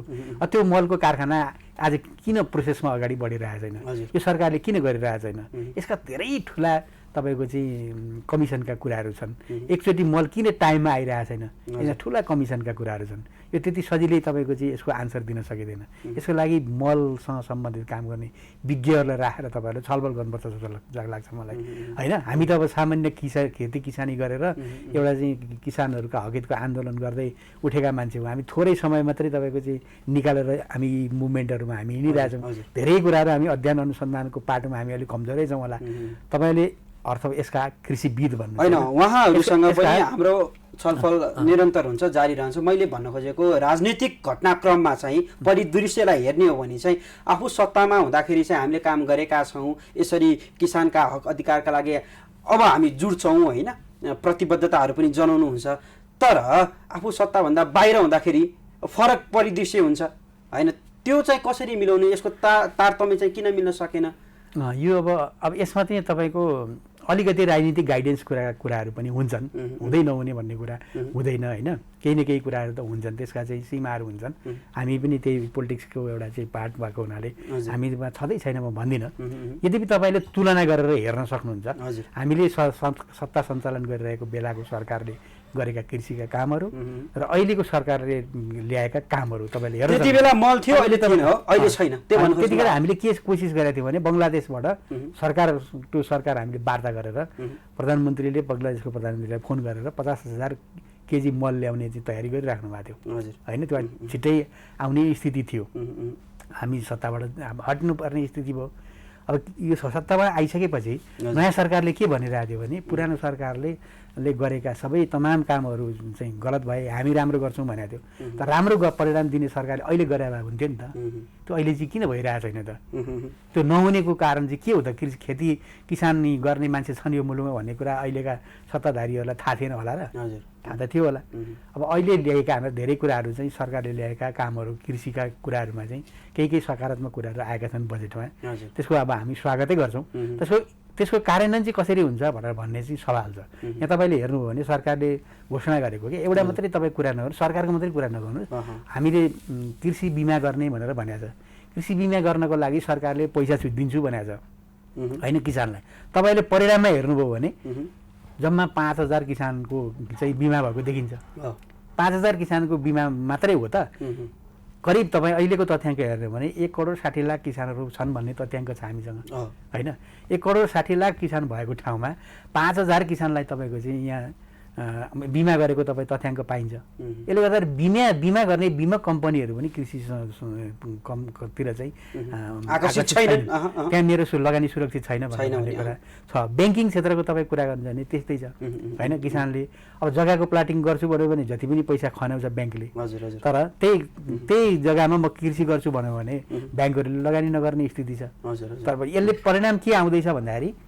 त्यो मलको कारखाना आज किन प्रोसेसमा अगाडि बढिरहेको छैन? यो सरकारले किन गरिरहेको छैन? यसका धेरै ठुला तपाईँको चाहिँ कमिसनका कुराहरू छन्। एकचोटि मल किन टाइममा आइरहेको छैन? यहाँ ठुला कमिसनका कुराहरू छन्। यो त्यति सजिलै तपाईँको चाहिँ यसको आन्सर दिन सकिँदैन। यसको लागि मलसँग सम्बन्धित काम गर्ने विज्ञहरूलाई राखेर तपाईँहरूले छलफल गर्नुपर्छ जस्तो लाग्छ मलाई होइन। हामी त अब सामान्य खेती किसानी गरेर एउटा चाहिँ किसानहरूका हकहितको आन्दोलन गर्दै उठेका मान्छे हो। हामी थोरै समय मात्रै तपाईँको चाहिँ निकालेर हामी मुभमेन्टहरूमा हामी हिँडिरहेछौँ। धेरै कुराहरू हामी अध्ययन अनुसन्धानको पाटोमा हामी अलिक कमजोरै छौँ होला। तपाईँले अर्थ यसका कृषिविद भन्नु होइन, उहाँहरूसँग पनि हाम्रो छलफल निरन्तर हुन्छ, जारी रहन्छ। मैले भन्न खोजेको राजनीतिक घटनाक्रममा चाहिँ परिदृश्यलाई हेर्ने हो भने चाहिँ आफू सत्तामा हुँदाखेरि चाहिँ हामीले काम गरेका छौँ, यसरी किसानका हक अधिकारका लागि अब हामी जुट्छौँ होइन, प्रतिबद्धताहरू पनि जनाउनुहुन्छ। तर आफू सत्ताभन्दा बाहिर हुँदाखेरि फरक परिदृश्य हुन्छ होइन। त्यो चाहिँ कसरी मिलाउने? यसको तारतम्य चाहिँ किन मिल्न सकेन? यो अब यसमा चाहिँ तपाईँको अलिकति राजनीतिक गाइडेन्स कुराहरू पनि हुन्छन्, हुँदै नहुने भन्ने कुरा हुँदैन होइन। केही न केही कुराहरू त हुन्छन्, त्यसका चाहिँ सीमाहरू हुन्छन्। हामी पनि त्यही पोलिटिक्सको एउटा चाहिँ पार्ट भएको हुनाले हामीमा छँदै छैन म भन्दिनँ। यद्यपि तपाईँले तुलना गरेर हेर्न सक्नुहुन्छ। हामीले सत्ता सञ्चालन गरिरहेको बेलाको सरकारले गरेका कृषिका कामहरू र अहिलेको सरकारले ल्याएका कामहरू तपाईँले हेर्नु। त्यति बेला मल थियो, अहिले अहिले छैन। त्यतिखेर हामीले के कोसिस गरेका थियौँ भने बङ्गलादेशबाट सरकार टु सरकार हामीले वार्ता गरेर प्रधानमन्त्रीले बङ्गलादेशको प्रधानमन्त्रीलाई फोन गरेर 50,000 केजी मल ल्याउने चाहिँ तयारी गरिराख्नु भएको थियो होइन। त्यो छिट्टै आउने स्थिति थियो। हामी सत्ताबाट हट्नुपर्ने स्थिति भयो। अब यो सत्ताबाट आइसकेपछि नयाँ सरकारले के भनिरहेको थियो भने पुरानो सरकारले गरेका सबै तमाम कामहरू चाहिँ गलत भए, हामी राम्रो गर्छौँ भनेको थियो। तर राम्रो परिणाम दिने सरकारले अहिले गरे भए हुन्थ्यो नि त। त्यो अहिले चाहिँ किन भइरहेको छैन त? त्यो नहुनेको कारण चाहिँ के हो त? खेती किसानी गर्ने मान्छे छन् यो मुलुकमा भन्ने कुरा अहिलेका सत्ताधारीहरूलाई थाहा थिएन होला र? थाहा त थियो होला। अब अहिले ल्याएका हाम्रा धेरै कुराहरू चाहिँ सरकारले ल्याएका कामहरू कृषिका कुराहरूमा चाहिँ केही सकारात्मक कुराहरू आएका छन् बजेटमा। त्यसको अब हामी स्वागतै गर्छौँ। त्यसको कार्यान्वयन चाहिँ कसरी हुन्छ भनेर भन्ने चाहिँ सवाल छ। यहाँ तपाईँले हेर्नुभयो भने सरकारले घोषणा गरेको कि एउटा मात्रै तपाईँ कुरा नगर्नु, सरकारको मात्रै कुरा नगर्नुहोस्, हामीले कृषि बिमा गर्ने भनेर भनेको छ। कृषि बिमा गर्नको लागि सरकारले पैसा दिन्छु भनेको छ होइन किसानलाई। तपाईँले परिणाममा हेर्नुभयो भने जम्मा 5,000 किसानको चाहिँ बिमा भएको देखिन्छ। 5,000 किसानको बिमा मात्रै हो त? करिब तपाईँ अहिलेको तथ्याङ्क हेर्नु भने 1,60,00,000 किसानहरू छन् भन्ने तथ्याङ्क छ हामीसँग होइन। 1,60,00,000 किसान भएको ठाउँमा 5,000 किसानलाई तपाईँको चाहिँ यहाँ बिमा गरेको तपाईँ तथ्याङ्क पाइन्छ। यसले गर्दा बिमा गर्ने बिमा कम्पनीहरू पनि कृषितिर चाहिँ आकर्षित छैनन्। त्यहाँ मेरो लगानी सुरक्षित छैन भन्ने कुरा छ। ब्याङ्किङ क्षेत्रको तपाईँ कुरा गर्नुहुन्छ भने त्यस्तै छ होइन। किसानले अब जग्गाको प्लाटिङ गर्छु भन्यो भने जति पनि पैसा खनाउँछ ब्याङ्कले, तर त्यही जग्गामा म कृषि गर्छु भन्यो भने ब्याङ्कहरूले लगानी नगर्ने स्थिति छ। तर यसले परिणाम के आउँदैछ भन्दाखेरि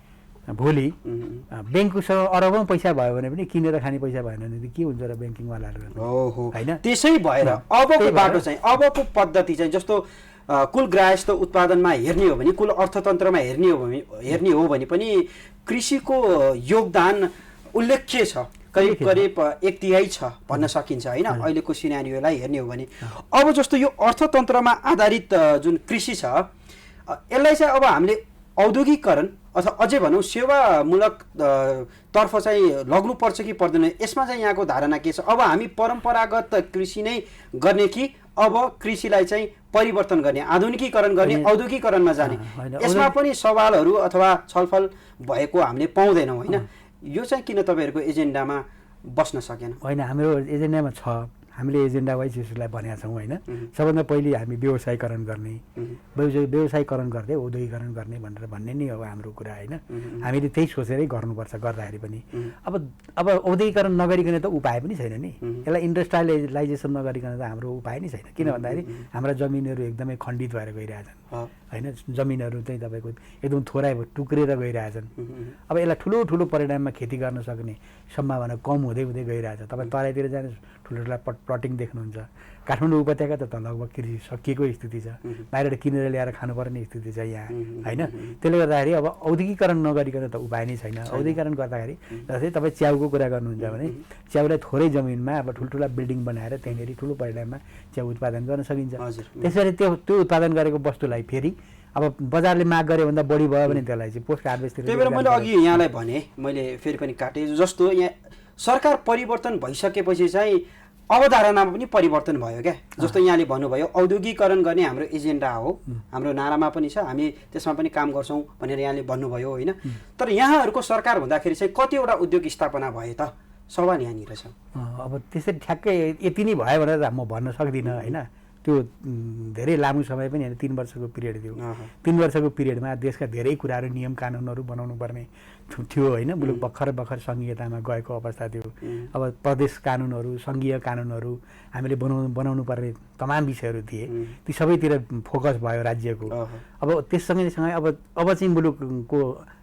भोलि ब्याङ्कसँग अरबौँ पैसा भयो भने पनि किनेर खाने पैसा भएन भने के हुन्छ र ब्याङ्किङवालाहरू होइन। त्यसै भएर अबको बाटो चाहिँ अबको पद्धति चाहिँ जस्तो कुल ग्राहस्थ उत्पादनमा हेर्ने हो भने, कुल अर्थतन्त्रमा हेर्ने हो भने पनि कृषिको योगदान उल्लेख्य छ, करिब 1/3 छ भन्न सकिन्छ होइन अहिलेको सिनारियोलाई हेर्ने हो भने। अब जस्तो यो अर्थतन्त्रमा आधारित जुन कृषि छ यसलाई चाहिँ अब हामीले औद्योगिकरण अथवा अझै भनौँ सेवामूलक तर्फ चाहिँ लग्नुपर्छ कि पर्दैन, यसमा चाहिँ यहाँको धारणा के छ? अब हामी परम्परागत कृषि नै गर्ने कि अब कृषिलाई चाहिँ परिवर्तन गर्ने, आधुनिकीकरण गर्ने, औद्योगिकरणमा जाने? यसमा पनि सवालहरू अथवा छलफल भएको हामीले पाउँदैनौँ होइन। यो चाहिँ किन तपाईँहरूको एजेन्डामा बस्न सकेन? होइन, हाम्रो एजेन्डामा छ। हामीले एजेन्डा वाइज यसलाई भनेका छौँ होइन। सबभन्दा पहिले हामी व्यवसायीकरण गर्ने, व्यवसायीकरण गर्दै औद्योगिकरण गर्ने भनेर भन्ने नै हो हाम्रो कुरा होइन। हामीले त्यही सोचेरै गर्नुपर्छ। गर्दाखेरि पनि अब औद्योगिकरण नगरिकन त उपाय पनि छैन नि। यसलाई इन्डस्ट्रियलाइजेसन नगरिकन त हाम्रो उपाय नै छैन। किन भन्दाखेरि हाम्रा जमिनहरू एकदमै खण्डित भएर गइरहेछन् होइन। जमिनहरू चाहिँ तपाईँको एकदम थोरै टुक्रेर गइरहेछन्। अब यसलाई ठुलो परिणाममा खेती गर्न सक्ने सम्भावना कम हुँदै गइरहेछ। तपाईँ तराईतिर जानुहोस्, ठुलो प्लटिङ देख्नुहुन्छ। काठमाडौँ उपत्यका त लगभग कृषि सकिएको स्थिति छ, बाहिरबाट किनेर ल्याएर खानुपर्ने स्थिति छ यहाँ होइन। त्यसले गर्दाखेरि अब औद्योगिकरण नगरिकन त उपाय नै छैन। औद्योगिकरण गर्दाखेरि जस्तै तपाईँ च्याउको कुरा गर्नुहुन्छ भने च्याउलाई थोरै जमिनमा अब ठुल्ठुला बिल्डिङ बनाएर त्यहाँनिर ठुलो परिणाममा च्याउ उत्पादन गर्न सकिन्छ। त्यसरी त्यो उत्पादन गरेको वस्तुलाई फेरि अब बजारले माग गरे भन्दा बढी भयो भने त्यसलाई चाहिँ पोस्ट हार्भेस्टतिर। त्यही भएर मैले अघि यहाँलाई भने, मैले फेरि पनि काटेँ, जस्तो यहाँ सरकार परिवर्तन भइसकेपछि चाहिँ अवधारणामा पनि परिवर्तन भयो क्या। जस्तो यहाँले भन्नुभयो औद्योगिकरण गर्ने हाम्रो एजेन्डा हो, हाम्रो नारामा पनि छ, हामी त्यसमा पनि काम गर्छौँ भनेर यहाँले भन्नुभयो होइन। तर यहाँहरूको सरकार हुँदाखेरि चाहिँ कतिवटा उद्योग स्थापना भयो त? सवाल यहाँनिर छ। अब त्यसरी ठ्याक्कै यति नै भयो भनेर म भन्न सक्दिनँ होइन। त्यो धेरै लामो समय पनि होइन, 3 वर्षको पिरियड थियो। 3 वर्षको पिरियडमा देशका धेरै कुराहरू नियम कानुनहरू बनाउनु पर्ने थियो होइन। मुलुक भर्खर सङ्घीयतामा गएको अवस्था थियो। अब प्रदेश कानुनहरू, सङ्घीय कानुनहरू हामीले बनाउनु पर्ने तमाम विषयहरू थिए। ती सबैतिर फोकस भयो राज्यको। अब त्यससँगै अब चाहिँ मुलुकको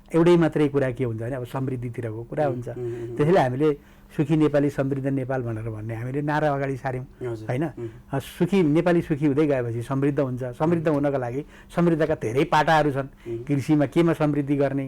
एउटै मात्रै कुरा के हुन्छ भने अब समृद्धितिरको कुरा हुन्छ। त्यसैले हामीले सुखी नेपाली समृद्ध नेपाल भनेर भन्ने हामीले नारा अगाडि सार्यौँ होइन। नेपाली सुखी हुँदै गएपछि समृद्ध हुन्छ। समृद्ध हुनको लागि समृद्धका धेरै पाटाहरू छन्। कृषिमा केमा समृद्धि गर्ने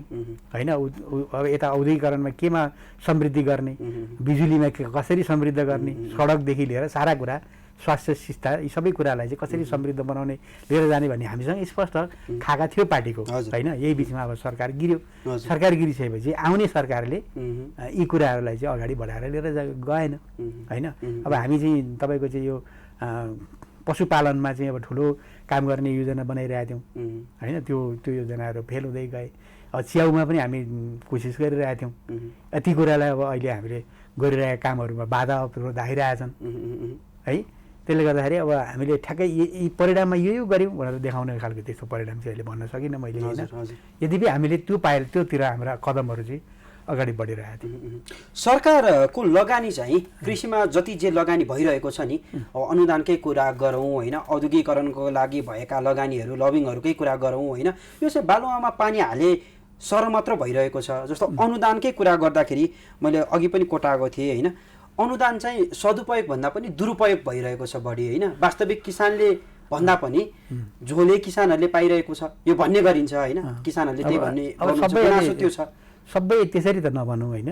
होइन, अब यता औद्योगिकरणमा केमा समृद्धि गर्ने, बिजुलीमा कसरी समृद्ध गर्ने, सडकदेखि लिएर सारा कुरा, स्वास्थ्य शिक्षा, यी सबै कुरालाई चाहिँ कसरी समृद्ध बनाउने लिएर जाने भन्ने हामीसँग स्पष्ट खाका थियो पार्टीको होइन। यही बिचमा अब सरकार गिर्यो। सरकार गिरिसकेपछि आउने सरकारले यी कुराहरूलाई चाहिँ अगाडि बढाएर लिएर गएन होइन। अब हामी चाहिँ तपाईँको चाहिँ यो पशुपालनमा चाहिँ अब ठुलो काम गर्ने योजना बनाइरहेका थियौँ होइन। त्यो योजनाहरू फेल हुँदै गए। अब च्याउमा पनि हामी कोसिस गरिरहेका थियौँ। यति कुरालाई अब अहिले हामीले गरिरहेका कामहरूमा बाधा अवरोध आइरहेछन् है। त्यसले गर्दाखेरि अब हामीले ठ्याक्कै यी परिणाममा यो गर्यौँ भनेर देखाउने खालको त्यस्तो परिणाम चाहिँ अहिले भन्न सकिनँ मैले होइन। यद्यपि हामीले त्योतिर हाम्रा कदमहरू चाहिँ अगाडि बढिरहेको थियो। सरकारको लगानी चाहिँ कृषिमा जति जे लगानी भइरहेको छ नि, अब अनुदानकै कुरा गरौँ होइन, औद्योगिकरणको लागि भएका लगानीहरू, लबिङहरूकै कुरा गरौँ होइन, यो चाहिँ बालुवामा पानी हाले सर मात्र भइरहेको छ। जस्तो अनुदानकै कुरा गर्दाखेरि मैले अघि पनि कोटाएको थिएँ होइन, अनुदान चाहिँ सदुपयोग भन्दा पनि दुरुपयोग भइरहेको छ बढी होइन। वास्तविक किसानले भन्दा पनि झोले किसानहरूले पाइरहेको छ यो भन्ने गरिन्छ होइन। किसानहरूले त्यही भन्ने गुनासो त्यो छ। सबै त्यसरी त नभनौँ होइन।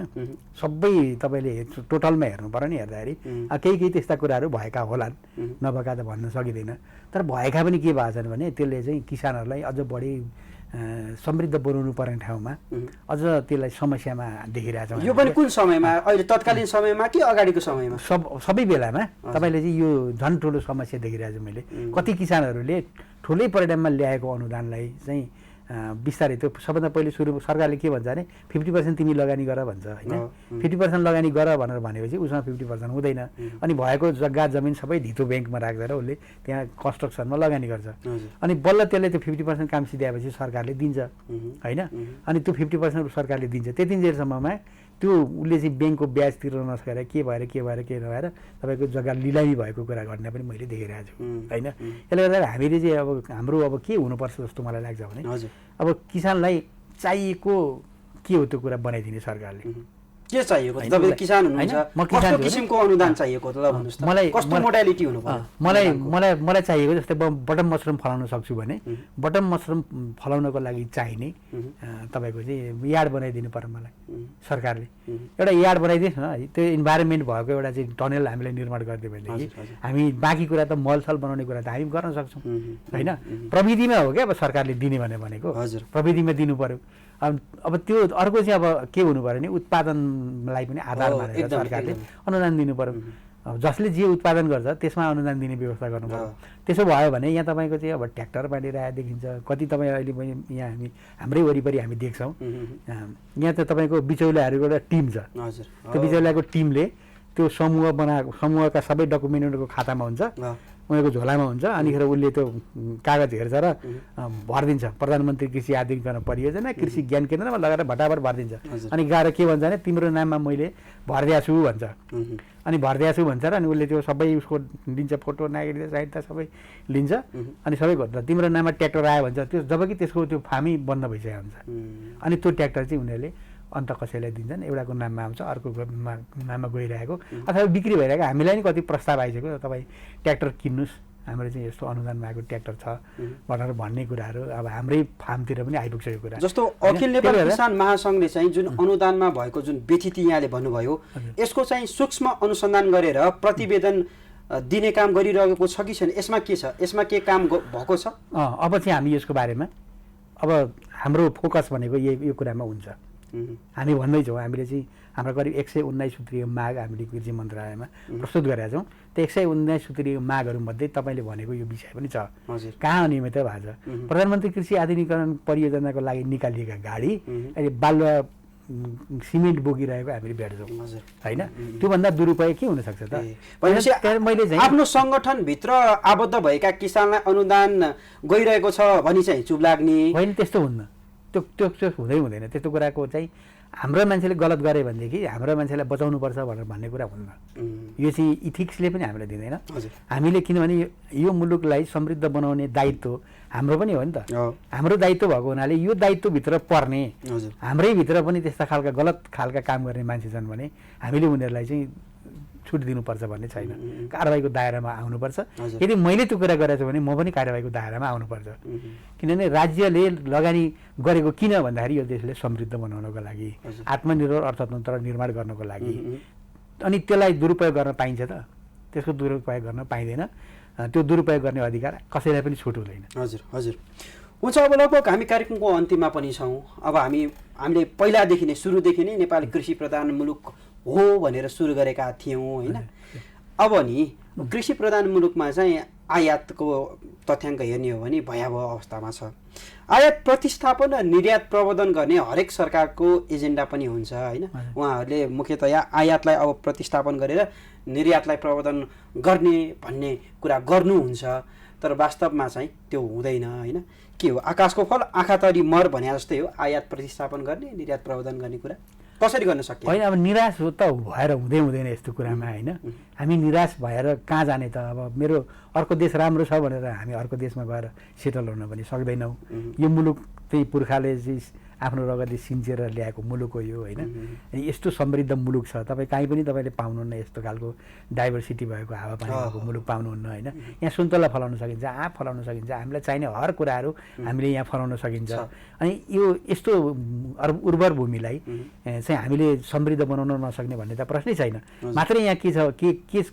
सबै तपाईँले टोटलमा हेर्नु पर्यो नि। हेर्दाखेरि केही त्यस्ता कुराहरू भएका होलान्, नभएका त भन्न सकिँदैन। तर भएका पनि के भएको छन् भने त्यसले चाहिँ किसानहरूलाई अझ बढी समृद्ध बनाउनु पर्ने ठाउँमा अझ त्यसलाई समस्यामा देखिरहेको छ। यो पनि कुन समयमा, अहिले तत्कालीन समयमा कि अगाडिको समयमा? सबै बेलामा तपाईँले चाहिँ यो झन् ठुलो समस्या देखिरहेको छु मैले। कति किसानहरूले ठुलै परिणाममा ल्याएको अनुदानलाई चाहिँ बिस्तारै त्यो सबभन्दा पहिले सुरु सरकारले के भन्छ भने 50% तिमी लगानी गर भन्छ होइन। 50% लगानी गर भनेर भनेपछि उसँग 50% हुँदैन। अनि भएको जग्गा जमिन सबै धितो ब्याङ्कमा राख्दैन, उसले त्यहाँ कन्स्ट्रक्सनमा लगानी गर्छ। अनि बल्ल त्यसले त्यो 50% काम सिध्याएपछि सरकारले दिन्छ होइन। अनि त्यो 50% सरकारले दिन्छ। त्यति जेलसम्ममा त्यो उसले चाहिँ ब्याङ्कको ब्याज तिर्न नसकेर के भएर नभएर तपाईँको जग्गा लिलामी भएको कुरा घटना पनि मैले देखिरहेको छु होइन। यसले गर्दा हामीले चाहिँ अब हाम्रो अब के हुनुपर्छ जस्तो मलाई लाग्छ भने अब किसानलाई चाहिएको के हो त्यो कुरा बनाइदिने सरकारले। के चाहिएको? तपाईँ किसान हुनुहुन्छ, कस्तो किसिमको अनुदान चाहिएको त भन्नुहोस् त? मलाई कस्तो मोडालिटी हुनु पर्यो? मलाई चाहिएको जस्तै बटम मसरुम फलाउन सक्छु भने बटम मसरुम फलाउनको लागि चाहिने तपाईँको चाहिँ यार्ड बनाइदिनु पर्यो मलाई सरकारले। एउटा यार्ड बनाइदिनुहोस् न, त्यो इन्भाइरोमेन्ट भएको एउटा चाहिँ टनल हामीलाई निर्माण गरिदियो भनेदेखि हामी बाँकी कुरा त मलसल बनाउने कुरा त हामी गर्न सक्छौँ होइन। प्रविधिमा हो क्या अब सरकारले दिने भनेको, प्रविधिमा दिनु पर्यो। अब त्यो अर्को चाहिँ अब के हुनु पऱ्यो भने उत्पादनलाई पनि आधार मानेर सरकारले अनुदान दिनु पर्यो। जसले जे उत्पादन गर्छ त्यसमा अनुदान दिने व्यवस्था गर्नु पर्यो। त्यसो भयो भने यहाँ तपाईँको चाहिँ अब ट्र्याक्टर बाँडिरहेको देखिन्छ। कति तपाईँ अहिले पनि यहाँ हाम्रै वरिपरि हामी देख्छौँ, यहाँ त तपाईँको बिचौलियाहरूको एउटा टिम छ। त्यो बिचौलियाको टिमले त्यो समूहका सबै डकुमेन्टहरूको खातामा हुन्छ, उनीहरूको झोलामा हुन्छ। अनिखेर उसले त्यो कागज हेर्छ र भरिदिन्छ, प्रधानमन्त्री कृषि आधुनिकीकरण परियोजना कृषि ज्ञान केन्द्रमा लगाएर भटाभट भरिदिन्छ। अनि गएर के भन्छ भने तिम्रो नाममा मैले भरिदिएको छु भन्छ। अनि भरिदिएको छु भन्छ र अनि उसले त्यो सबै उसको दिन्छ, फोटो नागरिकता सहितता सबै लिन्छ। अनि सबै गर्दा तिम्रो नाममा ट्र्याक्टर आयो भन्छ। त्यो जबकि त्यसको त्यो फार्मै बन्द भइसकेको हुन्छ। अनि त्यो ट्र्याक्टर चाहिँ उनीहरूले अन्त कसैलाई दिन्छन्, एउटाको नाममा आउँछ, अर्को नाममा गइरहेको अथवा बिक्री भइरहेको। हामीलाई नि कति प्रस्ताव आइसक्यो, तपाईँ ट्र्याक्टर किन्नुहोस्, हाम्रो चाहिँ यस्तो अनुदानमा आएको ट्र्याक्टर छ भनेर भन्ने कुराहरू अब हाम्रै फार्मतिर पनि आइपुग्छ यो कुरा। जस्तो अखिल नेपाल किसान महासङ्घले चाहिँ जुन अनुदानमा भएको जुन व्यथिति यहाँले भन्नुभयो, यसको चाहिँ सूक्ष्म अनुसन्धान गरेर प्रतिवेदन दिने काम गरिरहेको छ कि छैन? यसमा के छ? यसमा के काम भएको छ? अब चाहिँ हामी यसको बारेमा अब हाम्रो फोकस भनेको यो कुरामा हुन्छ। हामी भन्दैछौँ, हामीले चाहिँ हाम्रो करिब 119 सूत्रीय माग हामीले कृषि मन्त्रालयमा प्रस्तुत गरेका छौँ। त्यो 119 सूत्रीय मागहरूमध्ये तपाईँले भनेको यो विषय पनि छ। कहाँ अनियमितता भएको छ? प्रधानमन्त्री कृषि आधुनिकीकरण परियोजनाको लागि निकालिएका गाडी अहिले बालुवा सिमेन्ट बोकिरहेको हामीले भेट्छौँ होइन। त्योभन्दा दुरुपयोग के हुनसक्छ त? मैले आफ्नो सङ्गठनभित्र आबद्ध भएका किसानलाई अनुदान गइरहेको छ भनी चाहिँ चुप लाग्ने होइन, त्यस्तो हुन्न। त्यो हुँदैन। त्यस्तो कुराको चाहिँ हाम्रो मान्छेले गलत गरे भनेदेखि हाम्रो मान्छेलाई बचाउनुपर्छ भनेर भन्ने कुरा हुन्न। यो चाहिँ इथिक्सले पनि हामीलाई दिँदैन। हामीले किनभने यो मुलुकलाई समृद्ध बनाउने दायित्व हाम्रो पनि हो नि त। हाम्रो दायित्व भएको हुनाले यो दायित्वभित्र पर्ने हाम्रैभित्र पनि त्यस्ता खालका गलत खालका काम गर्ने मान्छे छन् भने हामीले उनीहरूलाई चाहिँ छुट दिनुपर्छ भन्ने छैन। कारबाहीको दायरामा आउनुपर्छ। यदि मैले त्यो कुरा गरेको छु भने म पनि कारबाहीको दायरामा आउनुपर्छ। किनभने राज्यले लगानी गरेको किन भन्दाखेरि यो देशले समृद्ध बनाउनको लागि, आत्मनिर्भर अर्थतन्त्र निर्माण गर्नको लागि। अनि त्यसलाई दुरुपयोग गर्न पाइन्छ त? त्यसको दुरुपयोग गर्न पाइँदैन। त्यो दुरुपयोग गर्ने अधिकार कसैलाई पनि छुट हुँदैन। हजुर हुन्छ। अब लगभग हामी कार्यक्रमको अन्तिममा पनि छौँ। अब हामीले पहिलादेखि नै सुरुदेखि नै नेपाल कृषि प्रधान मुलुक हो भनेर सुरु गरेका थियौँ होइन। अब नि कृषि प्रधान मुलुकमा चाहिँ आयातको तथ्याङ्क हेर्ने हो भने भयावह अवस्थामा छ। आयात प्रतिस्थापन र निर्यात प्रवर्धन गर्ने हरेक सरकारको एजेन्डा पनि हुन्छ होइन। उहाँहरूले मुख्यतया आयातलाई अब प्रतिस्थापन गरेर निर्यातलाई प्रवर्धन गर्ने भन्ने कुरा गर्नुहुन्छ, तर वास्तवमा चाहिँ त्यो हुँदैन होइन। के हो? आकाशको फल आँखा तरी मर भने जस्तै हो। आयात प्रतिस्थापन गर्ने, निर्यात प्रवर्धन गर्ने कुरा कसरी गर्न सकिन्छ? होइन, अब निराश हो त भएर हुँदैन यस्तो कुरामा होइन। हामी निराश भएर कहाँ जाने त? अब मेरो अर्को देश राम्रो छ भनेर हामी अर्को देशमा गएर सेटल हुन पनि सक्दैनौँ। यो मुलुक चाहिँ पुर्खाले चाहिँ आफ्नो रगतले सिन्चेर ल्याएको मुलुक हो यो होइन। यस्तो समृद्ध मुलुक छ, तपाईँ कहीँ पनि तपाईँले पाउनुहुन्न। यस्तो खालको डाइभर्सिटी भएको हावापानी भएको मुलुक पाउनुहुन्न होइन। यहाँ सुन्तला फलाउन सकिन्छ, आँप फलाउन सकिन्छ, हामीलाई चाहिने हर कुराहरू हामीले यहाँ फलाउन सकिन्छ। अनि यो यस्तो उर्वर भूमिलाई चाहिँ हामीले समृद्ध बनाउन नसक्ने भन्ने त प्रश्नै छैन। मात्रै यहाँ के छ,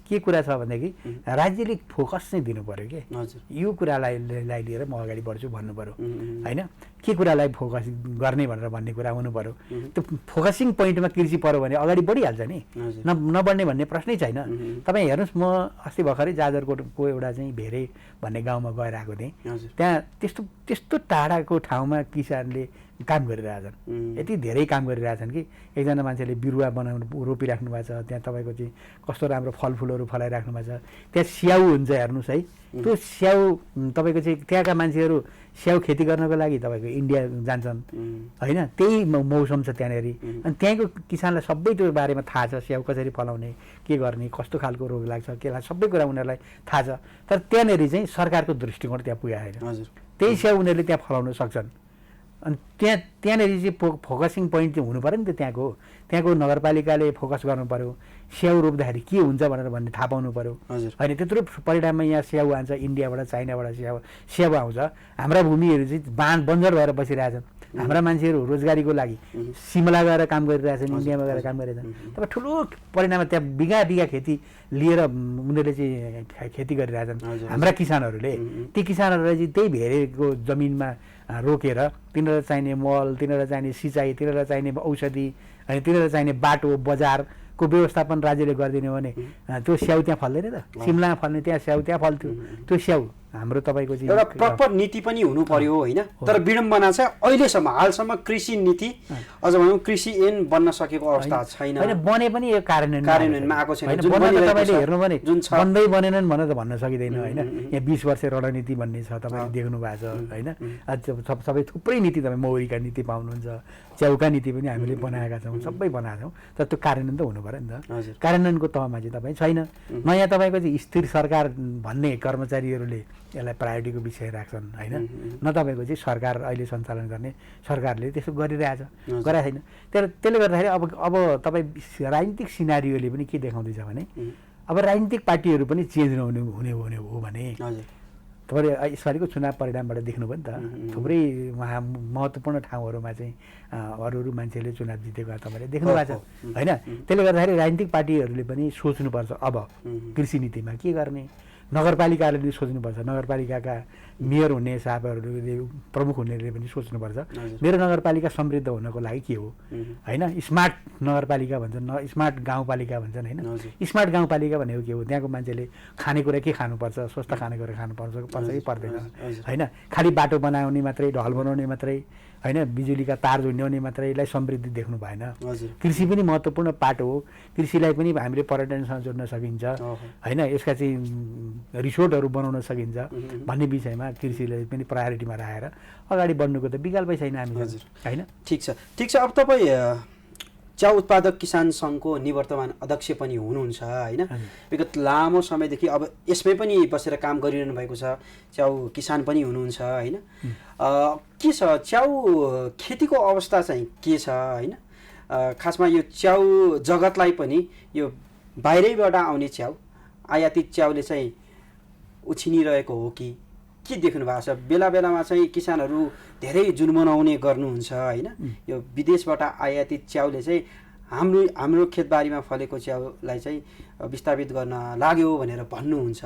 के कुरा छ भनेदेखि राज्यले फोकस चाहिँ दिनु पऱ्यो कि यो कुरालाई लिएर म अगाडि बढ्छु भन्नु पऱ्यो होइन। के कुरालाई फोकस गर्ने भनेर भन्ने कुरा हुनु पर्यो। त्यो फोकसिङ पोइन्टमा कृषि पर्यो भने अगाडि बढिहाल्छ नि, नबढ्ने भन्ने प्रश्नै छैन। तपाईँ हेर्नुहोस्, म अस्ति भर्खरै जाजरकोटको एउटा चाहिँ भेरे भन्ने गाउँमा गएर आएको थिएँ। त्यहाँ त्यस्तो टाढाको ठाउँमा किसानले काम गरिरहेछन्, यति धेरै काम गरिरहेछन् कि एकजना मान्छेले बिरुवा बनाउनु रोपिराख्नु भएको छ, त्यहाँ तपाईँको चाहिँ कस्तो राम्रो फलफुलहरू फलाइराख्नु भएको छ। त्यहाँ स्याउ हुन्छ, हेर्नुहोस् है, त्यो स्याउ तपाईँको चाहिँ त्यहाँका मान्छेहरू स्याउ खेती गर्नको लागि तपाईँको इन्डिया जान्छन् होइन, त्यही मौसम छ त्यहाँनिर। अनि त्यहीँको किसानलाई सबै त्यो बारेमा थाहा छ, स्याउ कसरी फलाउने, के गर्ने, कस्तो खालको रोग लाग्छ, के लाग्छ, सबै कुरा उनीहरूलाई थाहा छ। तर त्यहाँनिर चाहिँ सरकारको दृष्टिकोण त्यहाँ पुगेको छैन। त्यही स्याउ उनीहरूले त्यहाँ फलाउन सक्छन्। अनि त्यहाँनिर चाहिँ फोकसिङ पोइन्ट चाहिँ हुनु पऱ्यो नि त। त्यहाँको नगरपालिकाले फोकस गर्नु पऱ्यो, स्याउ रोप्दाखेरि के हुन्छ भनेर भन्ने थाहा पाउनु पऱ्यो होइन। त्यत्रो परिणाममा यहाँ स्याउ आउँछ, इन्डियाबाट चाइनाबाट स्याउ आउँछ। हाम्रा भूमिहरू चाहिँ बन्जर भएर बसिरहेछन्। हाम्रा मान्छेहरू रोजगारीको लागि सिमला गएर काम गरिरहेछन्, इन्डियामा गएर काम गरिरहेछन्। तब ठुलो परिणाममा त्यहाँ बिघा खेती लिएर उनीहरूले चाहिँ खेती गरिरहेछन्। हाम्रा किसानहरूले ती किसानहरूलाई चाहिँ त्यही भेरेको जमिनमा रोकेर तिनीहरूलाई चाहिने मल, तिनीहरूलाई चाहिने सिँचाइ, तिनीहरूलाई चाहिने औषधि अनि तिनीहरूलाई चाहिने बाटो बजारको व्यवस्थापन राज्यले गरिदिने भने त्यो स्याउ त्यहाँ फल्दैन त। सिमलामा फल्ने त्यहाँ स्याउ त्यहाँ फल्थ्यो। त्यो स्याउ हाम्रो तपाईँको चाहिँ एउटा प्रपर नीति पनि हुनु पर्यो होइन। तर विडम्बना चाहिँ अहिलेसम्म हालसम्म कृषि नीति अझ भनौँ कृषि ऐन बन्न सकेको अवस्था छैन। होइन, बने पनि यो कार्यान्वयनमा आएको छैन। तपाईँले हेर्नु भने बन्दै बनेनन् भनेर त भन्न सकिँदैन होइन। यहाँ 20 वर्ष रणनीति भन्ने छ, तपाईँले देख्नु भएको छ होइन। सबै थुप्रै नीति, तपाईँ मौरीका नीति पाउनुहुन्छ, च्याउका नीति पनि हामीले बनाएका छौँ, सबै बनाएका छौँ। तर त्यो कार्यान्वयन त हुनु पऱ्यो नि त। कार्यान्वयनको तहमा चाहिँ तपाईँ छैन। नयाँ तपाईँको चाहिँ स्थिर सरकार भन्ने कर्मचारीहरूले यसलाई प्रायोरिटीको विषय राख्छन् होइन। न तपाईँको चाहिँ सरकार अहिले सञ्चालन गर्ने सरकारले त्यसो गरिरहेछ, गरेको छैन। त्यसले गर्दाखेरि अब तपाईँ राजनीतिक सिनारीले पनि के देखाउँदैछ भने अब राजनीतिक पार्टीहरू पनि चेन्ज हुने हो भने तपाईँले यसपालिको चुनाव परिणामबाट देख्नुभयो नि त। थुप्रै महत्त्वपूर्ण ठाउँहरूमा चाहिँ अरू मान्छेले चुनाव जितेको तपाईँले देख्नु भएको छ होइन। त्यसले गर्दाखेरि राजनीतिक पार्टीहरूले पनि सोच्नुपर्छ अब कृषि नीतिमा के गर्ने। नगरपालिकाले पनि सोच्नुपर्छ, नगरपालिकाका मेयर हुने साहबहरूले प्रमुख हुनेले पनि सोच्नुपर्छ मेरो नगरपालिका समृद्ध हुनको लागि के हो होइन। स्मार्ट नगरपालिका भन्छन्, स्मार्ट गाउँपालिका भन्छन् होइन। स्मार्ट गाउँपालिका भनेको के हो? त्यहाँको मान्छेले खानेकुरा के खानुपर्छ, स्वस्थ खानेकुरा खानुपर्छ कि पर्दैन होइन। खालि बाटो बनाउने मात्रै, ढल बनाउने मात्रै होइन, बिजुलीका तार जोड्ने मात्रैलाई समृद्धि देख्नु भएन। कृषि पनि महत्त्वपूर्ण पाटो हो। कृषिलाई पनि हामीले पर्यटनसँग जोड्न सकिन्छ होइन। यसका चाहिँ रिसोर्टहरू बनाउन सकिन्छ भन्ने विषयमा कृषिलाई पनि प्रायोरिटीमा राखेर अगाडि बढ्नुको त विकल्पै छैन हामी होइन। ठिक छ। अब तपाईँ च्याउ उत्पादक किसान सङ्घको निवर्तमान अध्यक्ष पनि हुनुहुन्छ होइन। विगत लामो समयदेखि अब यसमै पनि बसेर काम गरिरहनु भएको छ। च्याउ किसान पनि हुनुहुन्छ होइन। के छ च्याउ खेतीको अवस्था चाहिँ के छ होइन। खासमा यो च्याउ जगतलाई पनि यो बाहिरैबाट आउने च्याउ, आयातित च्याउले चाहिँ उछिनिरहेको हो कि के देख्नु भएको छ? बेला बेलामा चाहिँ किसानहरू धेरै जुन मनाउने गर्नुहुन्छ होइन। यो विदेशबाट आयातित च्याउले चाहिँ हाम्रो खेतबारीमा फलेको च्याउलाई चाहिँ विस्थापित गर्न लाग्यो भनेर भन्नुहुन्छ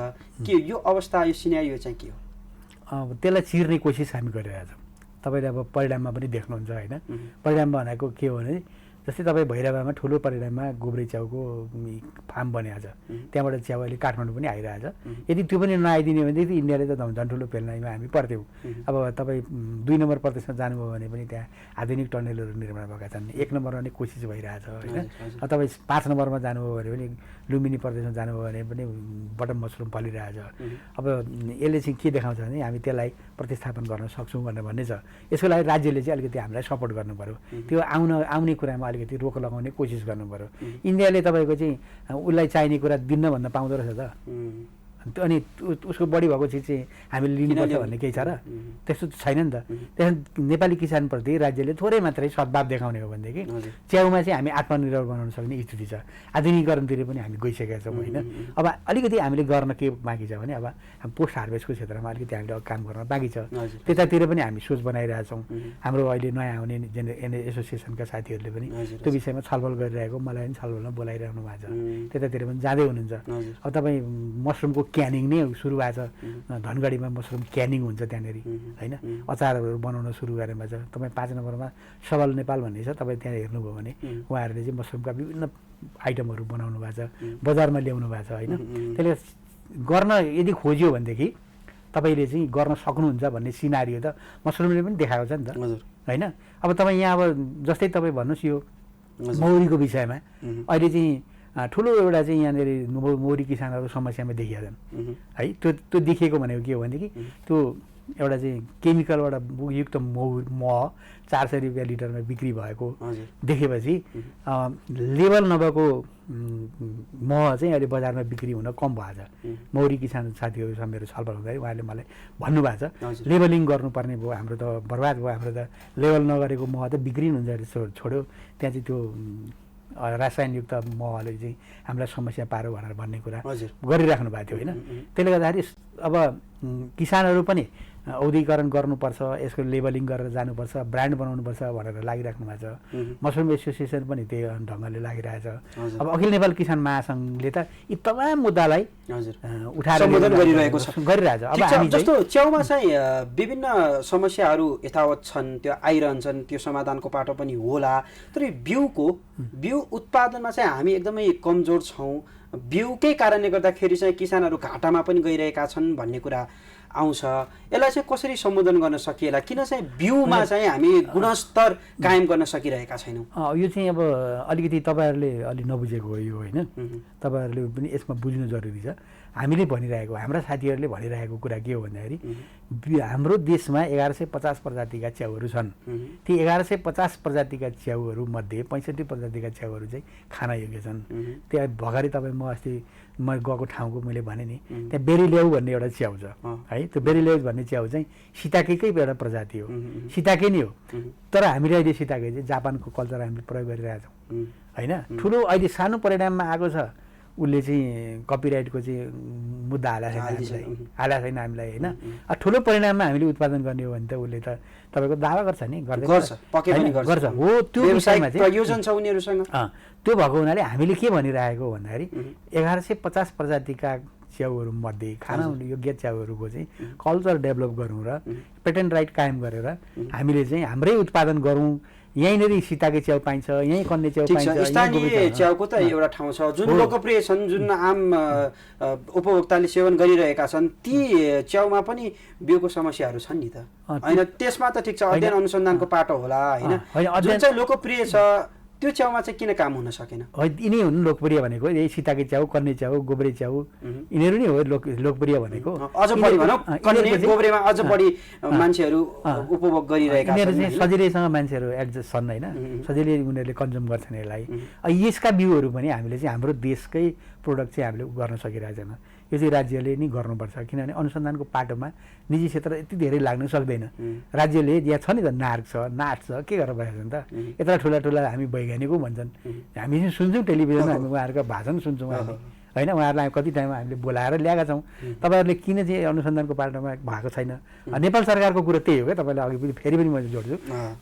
कि यो अवस्था, यो सिनेरियो चाहिँ के हो? त्यसलाई चिर्ने कोसिस हामी गरिरहेका छौँ। तपाईँले अब परिणाममा पनि देख्नुहुन्छ होइन। परिणाम भनेको के हो भने जस्तै तपाईँ भैरवामा ठुलो परिणाममा गोब्रे च्याउको फार्म बनिएको छ, त्यहाँबाट च्याउ अहिले काठमाडौँ पनि आइरहेछ। यदि त्यो पनि नआइदिने भनेदेखि इन्डियाले त झन् ठुलो पेल्नाइमा हामी पर्थ्यौँ। अब तपाईँ 2 नम्बर प्रदेशमा जानुभयो भने पनि त्यहाँ आधुनिक टनलहरू निर्माण भएका छन्। 1 नम्बरमा नै कोसिस भइरहेछ होइन। तपाईँ 5 नम्बरमा जानुभयो भने पनि लुम्बिनी प्रदेशमा जानुभयो भने पनि बटम मसरुम फलिरहेछ। अब यसले चाहिँ के देखाउँछ भने हामी त्यसलाई प्रतिस्थापन गर्न सक्छौँ भनेर भन्ने छ। यसको लागि राज्यले चाहिँ अलिकति हामीलाई सपोर्ट गर्नु पऱ्यो। त्यो आउने कुरामा अलिकति रोक लगाउने कोसिस गर्नु पऱ्यो। इन्डियाले तपाईँको चाहिँ उसलाई चाहिने कुरा दिन्न भन्न पाउँदो रहेछ त। अनि उसको बढी भएको चिज चाहिँ हामीले लिनुपर्छ भन्ने केही छ र? त्यस्तो छैन नि त। त्यस नेपाली किसानप्रति राज्यले थोरै मात्रै सद्भाव देखाउने हो भनेदेखि च्याउमा चाहिँ हामी आत्मनिर्भर बनाउन सक्ने स्थिति छ। आधुनिकीकरणतिर पनि हामी गइसकेका छौँ होइन। अब अलिकति हामीले गर्न के बाँकी छ भने अब पोस्ट हार्भेस्टको क्षेत्रमा अलिकति हामीले काम गर्न बाँकी छ। त्यतातिर पनि हामी सोच बनाइरहेछौँ। हाम्रो अहिले नयाँ आउने एसोसिएसनका साथीहरूले पनि त्यो विषयमा छलफल गरिरहेको, मलाई पनि छलफलमा बोलाइरहनु भएको छ। त्यतातिर पनि जाँदै हुनुहुन्छ। अब तपाईँ मसरुमको क्यानिङ नै सुरु भएको छ। धनगढीमा मसरुम क्यानिङ हुन्छ त्यहाँनिर होइन, अचारहरू बनाउन सुरु गरेको छ। तपाईँ 5 नम्बरमा सबल नेपाल भन्ने छ, तपाईँ त्यहाँ हेर्नुभयो भने उहाँहरूले चाहिँ मसरुमका विभिन्न आइटमहरू बनाउनु भएको छ, बजारमा ल्याउनु भएको छ होइन। त्यसले गर्न यदि खोज्यो भनेदेखि तपाईँले चाहिँ गर्न सक्नुहुन्छ भन्ने सिनारियो त मसरुमले पनि देखाएको छ नि त होइन। अब तपाईँ यहाँ अब जस्तै तपाईँ भन्नुहोस् यो मौरीको विषयमा अहिले चाहिँ ठुलो एउटा चाहिँ यहाँनिर मौरी किसानहरू समस्यामा देखिया छन् है। त्यो देखिएको भनेको के हो भनेदेखि त्यो एउटा चाहिँ केमिकलबाट युक्त मह 400 रुपियाँ लिटरमा बिक्री भएको देखेपछि लेभल नभएको मह चाहिँ अहिले बजारमा बिक्री हुन कम भएको छ। मौरी किसान साथीहरूसँग मेरो छलफल हुँदाखेरि उहाँले मलाई भन्नुभएको छ लेभलिङ गर्नुपर्ने भयो, हाम्रो त बर्बाद भयो, हाम्रो त लेभल नगरेको मह त बिक्री हुन्छ छोड्यो, त्यहाँ चाहिँ त्यो रासायनयुक्त महले चाहिँ हामीलाई समस्या पारो भनेर भन्ने कुरा गरिराख्नु भएको थियो होइन। त्यसले गर्दाखेरि अब किसानहरू पनि औद्योगिकरण गर्नुपर्छ, यसको लेबलिङ गरेर जानुपर्छ, ब्रान्ड बनाउनुपर्छ भनेर लागिराख्नु भएको छ। मसरुम एसोसिएसन पनि त्यही ढङ्गले लागिरहेछ। अब अखिल नेपाल किसान महासङ्घले त यी तमाम मुद्दालाई उठाएर सम्बोधन गरिरहेको छ, गरिरहेछ। अब हामी जस्तो च्याउमा चाहिँ विभिन्न समस्याहरू यथावत छन्, त्यो आइरहन्छन्, त्यो समाधानको पाटो पनि होला। तर बिउ उत्पादनमा चाहिँ हामी एकदमै कमजोर छौँ। बिउकै कारणले गर्दाखेरि चाहिँ किसानहरू घाटामा पनि गइरहेका छन् भन्ने कुरा आउँछ। यसलाई चाहिँ कसरी सम्बोधन गर्न सकिएला? किन चाहिँ बिउमा चाहिँ हामी गुणस्तर कायम गर्न सकिरहेका छैनौँ? यो चाहिँ अब अलिकति तपाईँहरूले अलि नबुझेको हो यो होइन। तपाईँहरूले पनि यसमा बुझ्नु जरुरी छ। हामीले भनिरहेको, हाम्रा साथीहरूले भनिरहेको कुरा के हो भन्दाखेरि हाम्रो देशमा 1150 प्रजातिका च्याउहरू छन्। ती 1150 प्रजातिका च्याउहरूमध्ये 65 प्रजातिका च्याउहरू चाहिँ खान योग्य छन्। त्यहाँ भर्खरै तपाईँ म अस्ति गएको ठाउँको मैले भने नि, त्यहाँ बेरिल्याउ भन्ने एउटा च्याउ छ है। त्यो बेरिल्याउ भन्ने च्याउ चाहिँ सिताकेकै एउटा प्रजाति हो, सिताके नै हो। तर हामीले अहिले सिताके चाहिँ जापानको कल्चर हामीले प्रयोग गरिरहेछौँ होइन। ठुलो अहिले सानो परिणाममा आएको छ, उसले चाहिँ कपिराइटको चाहिँ मुद्दा हालेको छैन हामीलाई होइन। ठुलो परिणाममा हामीले उत्पादन गर्ने हो भने त उसले त तपाईँको दावा गर्छ नि, गर्छ हो। त्यो विषयमा चाहिँ प्रयोजन छ उनीहरूसँग। त्यो भएको हुनाले हामीले के भनिरहेको भन्दाखेरि 1150 प्रजातिका च्याउहरू मध्ये खान योग्य च्याउहरूको चाहिँ कल्चर डेभलप गरौँ र पेटेन्ट राइट कायम गरेर हामीले चाहिँ हाम्रै उत्पादन गरौँ। यहीँनिर सिताके च्याउ पाइन्छ, यहीँ कन्ने च्याउ पाइन्छ। स्थानीय च्याउको त एउटा ठाउँ छ जुन लोकप्रिय छन्, जुन आम उपभोक्ताले सेवन गरिरहेका छन्। ती च्याउमा पनि बिउको समस्याहरू छन् नि त होइन। त्यसमा त ठिक छ, अध्ययन अनुसन्धानको पाटो होला होइन। जुन चाहिँ लोकप्रिय छ त्यो च्याउमा चाहिँ किन काम हुन सकेन? यिनै हुन् लोकप्रिय भनेको, यही सिताके च्याउ, कन्ने च्याउ, गोब्रे च्याउ, यिनीहरू नै हो लोकप्रिय भनेको। अझ बढी भनौँ कन्ने गोब्रेमा अझ बढी मान्छेहरू उपभोग गरिरहेका छन्। यिनीहरू चाहिँ सजिलैसँग मान्छेहरू एडजस्ट छन् होइन, सजिलै उनीहरूले कन्ज्युम गर्छन् यसलाई। यसका बिउहरू पनि हामीले चाहिँ हाम्रो देशकै प्रोडक्ट चाहिँ हामीले गर्न सकिरहेको छैन। यो चाहिँ राज्यले नै गर्नुपर्छ, किनभने अनुसन्धानको पाटोमा निजी क्षेत्र यति धेरै लाग्न सक्दैन। राज्यले यहाँ छ नि त, नार्क छ, नाट छ, के गरेर भएछ नि त। यत्र ठुला ठुला हामी वैज्ञानिक भन्छन्, हामी चाहिँ सुन्छौँ टेलिभिजनमा, हामी उहाँहरूको भाषण सुन्छौँ हामी होइन। उहाँहरूलाई कति टाइममा हामीले बोलाएर ल्याएका छौँ। तपाईँहरूले किन चाहिँ अनुसन्धानको पाटोमा भएको छैन? नेपाल सरकारको कुरो त्यही हो क्या। तपाईँले अघि पनि फेरि पनि मैले जोड्छु,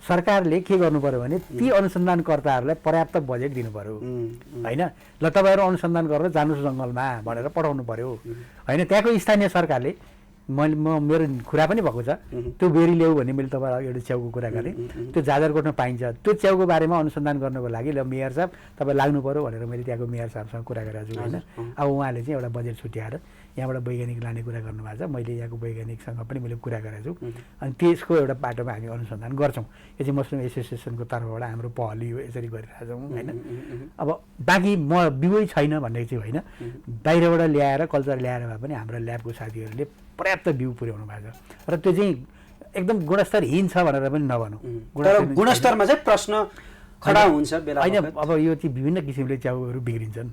सरकारले के गर्नु पर्यो भने ती अनुसन्धानकर्ताहरूलाई पर्याप्त बजेट दिनु पर्यो होइन। ल तपाईँहरू अनुसन्धान गरेर जानुहोस् जङ्गलमा भनेर पठाउनु पर्यो होइन। त्यहाँको स्थानीय सरकारले मेरो कुरा पनि भएको छ, त्यो बेरी ल्याउ भन्ने मैले तपाईँलाई एउटा च्याउको कुरा गरेँ, त्यो जाजरकोटमा पाइन्छ। त्यो च्याउको बारेमा अनुसन्धान गर्नको लागि ल मेयर साहब तपाईँ लाग्नु पऱ्यो भनेर मैले त्यहाँको मेयर साहबसँग कुरा गरेको छु होइन। अब उहाँले चाहिँ एउटा बजेट छुट्याएर यहाँबाट वैज्ञानिक लाने कुरा गर्नुभएको छ। मैले यहाँको वैज्ञानिकसँग पनि मैले कुरा गरेको छु। अनि त्यसको एउटा बाटोमा हामी अनुसन्धान गर्छौँ। यो चाहिँ मसरुम एसोसिएसनको तर्फबाट हाम्रो पहल हो, यसरी गरिरहेछौँ होइन। अब बाँकी म बिउै छैन भन्ने चाहिँ होइन, बाहिरबाट ल्याएर कल्चर ल्याएर भए पनि हाम्रो ल्याबको साथीहरूले पर्याप्त बिउ पुर्याउनु भएको छ। र त्यो चाहिँ एकदम गुणस्तरहीन छ भनेर पनि नभनौँ, गुणस्तरमा चाहिँ प्रश्न खडा हुन्छ बेला होइन। अब यो चाहिँ विभिन्न किसिमले च्याउहरू बिग्रिन्छन्,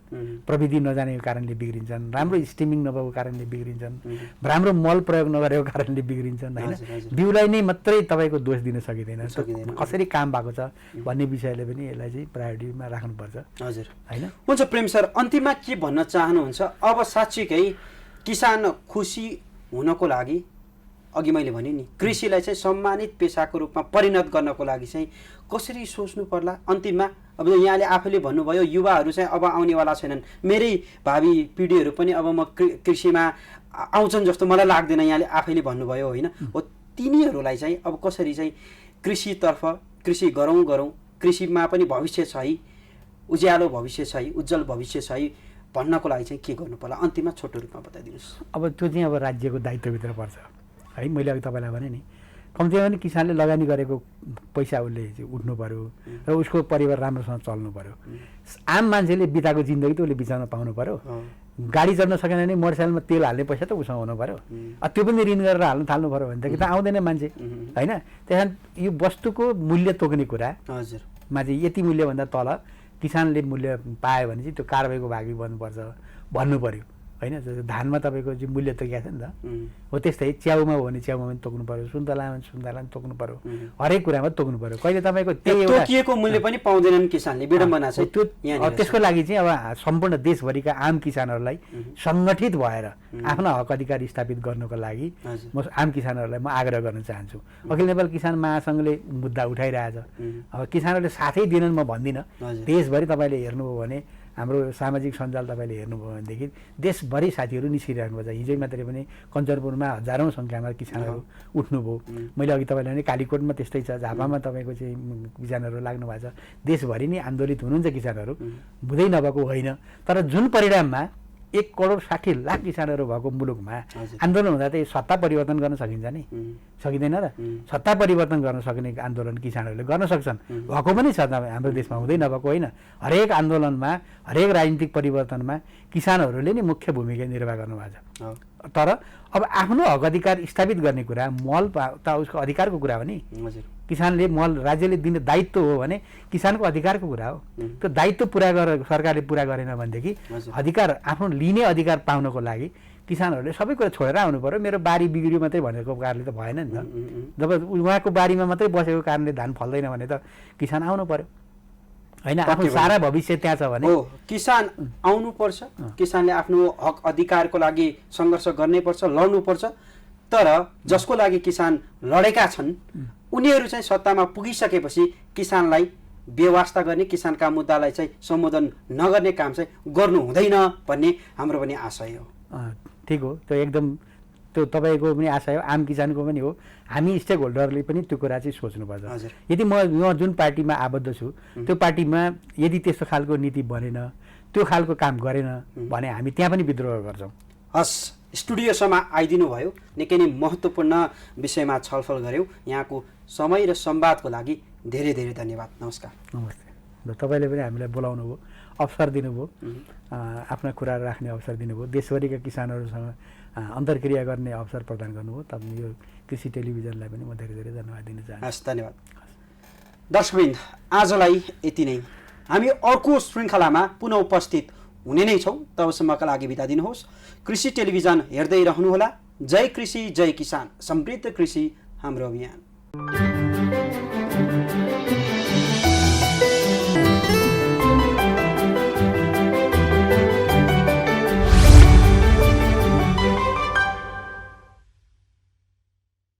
प्रविधि नजानेको कारणले बिग्रिन्छन्, राम्रो स्टिमिङ नभएको कारणले बिग्रिन्छन्, राम्रो मल प्रयोग नगरेको कारणले बिग्रिन्छन् होइन। बिउलाई नै मात्रै तपाईँको दोष दिन सकिँदैन, कसरी काम भएको छ भन्ने विषयले पनि यसलाई चाहिँ प्रायोरिटीमा राख्नुपर्छ। हजुर होइन। हुन्छ प्रेम सर, अन्तिममा के भन्न चाहनुहुन्छ? अब साँच्चीकै किसान खुसी हुनको लागि अघि मैले भने नि कृषिलाई चाहिँ सम्मानित पेसाको रूपमा परिणत गर्नको लागि चाहिँ कसरी सोच्नु पर्ला अन्तिममा। अब यहाँले आफैले भन्नुभयो युवाहरू चाहिँ अब आउनेवाला छैनन्, मेरै भावी पिँढीहरू पनि अब म कृषिमा आउँछन् जस्तो मलाई लाग्दैन, यहाँले आफैले भन्नुभयो होइन। हो तिनीहरूलाई चाहिँ अब कसरी चाहिँ कृषितर्फ कृषि गरौँ, कृषिमा पनि भविष्य छ है, उज्यालो भविष्य छ है, उज्जवल भविष्य छ है भन्नको लागि चाहिँ के गर्नु पर्ला अन्तिममा छोटो रूपमा बताइदिनुहोस्। अब त्यो चाहिँ अब राज्यको दायित्वभित्र पर्छ है। मैले अघि तपाईँलाई भने नि कम्तीमा पनि किसानले लगानी गरेको पैसा उसले उठ्नु पर्यो र उसको परिवार राम्रोसँग चल्नु पर्यो। आम मान्छेले बिताएको जिन्दगी त उसले बिचाउन पाउनु पर्यो। गाडी चढ्न सकेन भने मोटरसाइकलमा तेल हाल्ने पैसा त उसँग हुनु पर्यो। त्यो पनि ऋण गरेर हाल्न थाल्नु पर्यो भनेदेखि त आउँदैन मान्छे होइन। त्यस कारण यो वस्तुको मूल्य तोक्ने कुरामा चाहिँ यति मूल्यभन्दा तल किसानले मूल्य पायो भने चाहिँ त्यो कारबाहीको भागी बन्नुपर्छ भन्नु पर्यो होइन। धानमा तपाईँको चाहिँ मूल्य तोकिएको छ नि त, हो त्यस्तै च्याउमा हो भने च्याउमा पनि तोक्नु पर्यो, सुन्तलामा पनि सुन्तला पनि तोक्नु पर्यो, हरेक कुरामा तोक्नु पर्यो। कहिले तपाईँको त्यही तोकिएको मूल्य पनि पाउँदैनन् किसानले, विडम्बना छ त्यो। त्यसको लागि चाहिँ अब सम्पूर्ण देशभरिका आम किसानहरूलाई सङ्गठित भएर आफ्नो हक अधिकार स्थापित गर्नको लागि म आम किसानहरूलाई म आग्रह गर्न चाहन्छु। अखिल नेपाल किसान महासङ्घले मुद्दा उठाइरहेछ। अब किसानहरूले साथै दिनन् म भन्दिनँ। देशभरि तपाईँले हेर्नुभयो भने हाम्रो सामाजिक सञ्जाल तपाईँले हेर्नुभयो भनेदेखि देशभरि साथीहरू निस्किरहनु भएको छ। हिजै मात्रै पनि कञ्चनपुरमा हजारौँ सङ्ख्यामा किसानहरू उठ्नुभयो। मैले अघि तपाईँले भने कालीकोटमा त्यस्तै छ, झापामा तपाईँको चाहिँ किसानहरू लाग्नु भएको छ। देशभरि नै आन्दोलित हुनुहुन्छ किसानहरू, हुँदै नभएको होइन। तर जुन परिणाममा 1,60,00,000 किसानहरू भएको मुलुकमा आन्दोलन हुँदा त सत्ता परिवर्तन गर्न सकिन्छ नि, सकिँदैन र? सत्ता परिवर्तन गर्न सक्ने आन्दोलन किसानहरूले गर्न सक्छन्, भएको पनि छ हाम्रो देशमा, हुँदै नभएको होइन। हरेक आन्दोलनमा हरेक राजनीतिक परिवर्तनमा किसानहरूले नै मुख्य भूमिका निर्वाह गर्नुभएको छ। तर अब आफ्नो हक अधिकार स्थापित गर्ने कुरा मल त उसको अधिकारको कुरा हो नि। किसानले मल राज्यले दिने दायित्व हो भने किसानको अधिकारको कुरा हो। त्यो दायित्व पुरा गरेर सरकारले पुरा गरेन भनेदेखि अधिकार आफ्नो लिने अधिकार पाउनको लागि किसानहरूले सबै कुरा छोडेर आउनु पर्यो। मेरो बारी बिग्रियो मात्रै भनेको कारणले त भएन नि त। जब उहाँको बारीमा मात्रै बसेको कारणले धान फल्दैन भने त किसान आउनु पर्यो होइन। आफ्नो सारा भविष्य त्यहाँ छ भने किसान आउनुपर्छ। किसानले आफ्नो हक अधिकारको लागि सङ्घर्ष गर्नैपर्छ, लड्नुपर्छ। तर जसको लागि किसान लडेका छन् उनीहरू चाहिँ सत्तामा पुगिसकेपछि किसानलाई बेवास्ता गर्ने, किसानका मुद्दालाई चाहिँ सम्बोधन नगर्ने काम चाहिँ गर्नु हुँदैन भन्ने हाम्रो पनि आशय हो। ठिक हो, त्यो एकदम त्यो तपाईँको पनि आशय हो, आम किसानको पनि हो। हामी स्टेक होल्डरले पनि त्यो कुरा चाहिँ सोच्नुपर्छ। यदि म जुन पार्टीमा आबद्ध छु त्यो पार्टीमा यदि त्यस्तो खालको नीति बनेन, त्यो खालको काम गरेन भने हामी त्यहाँ पनि विद्रोह गर्छौँ। हस्, स्टुडियोसम्म आइदिनु भयो, निकै नै महत्त्वपूर्ण विषयमा छलफल गऱ्यौँ। यहाँको समय र संवादको लागि धेरै धेरै धन्यवाद। नमस्कार। नमस्ते। र तपाईँले पनि हामीलाई बोलाउनु भयो, अवसर दिनुभयो, आफ्ना कुराहरू राख्ने अवसर दिनुभयो, देशभरिका किसानहरूसँग अन्तर्क्रिया गर्ने अवसर प्रदान गर्नुभयो। तपाईँ यो कृषि टेलिभिजनलाई पनि म धेरै धेरै धन्यवाद दिन चाहन्छु। हस्, धन्यवाद। दर्शकवृन्द, आजलाई यति नै। हामी अर्को श्रृङ्खलामा पुनः उपस्थित हुने नै छौँ। तबसम्मका लागि बिदा दिनुहोस्। कृषि टेलिभिजन हेर्दै रहनुहोला। जय कृषि, जय किसान, समृद्ध कृषि हाम्रो अभियान।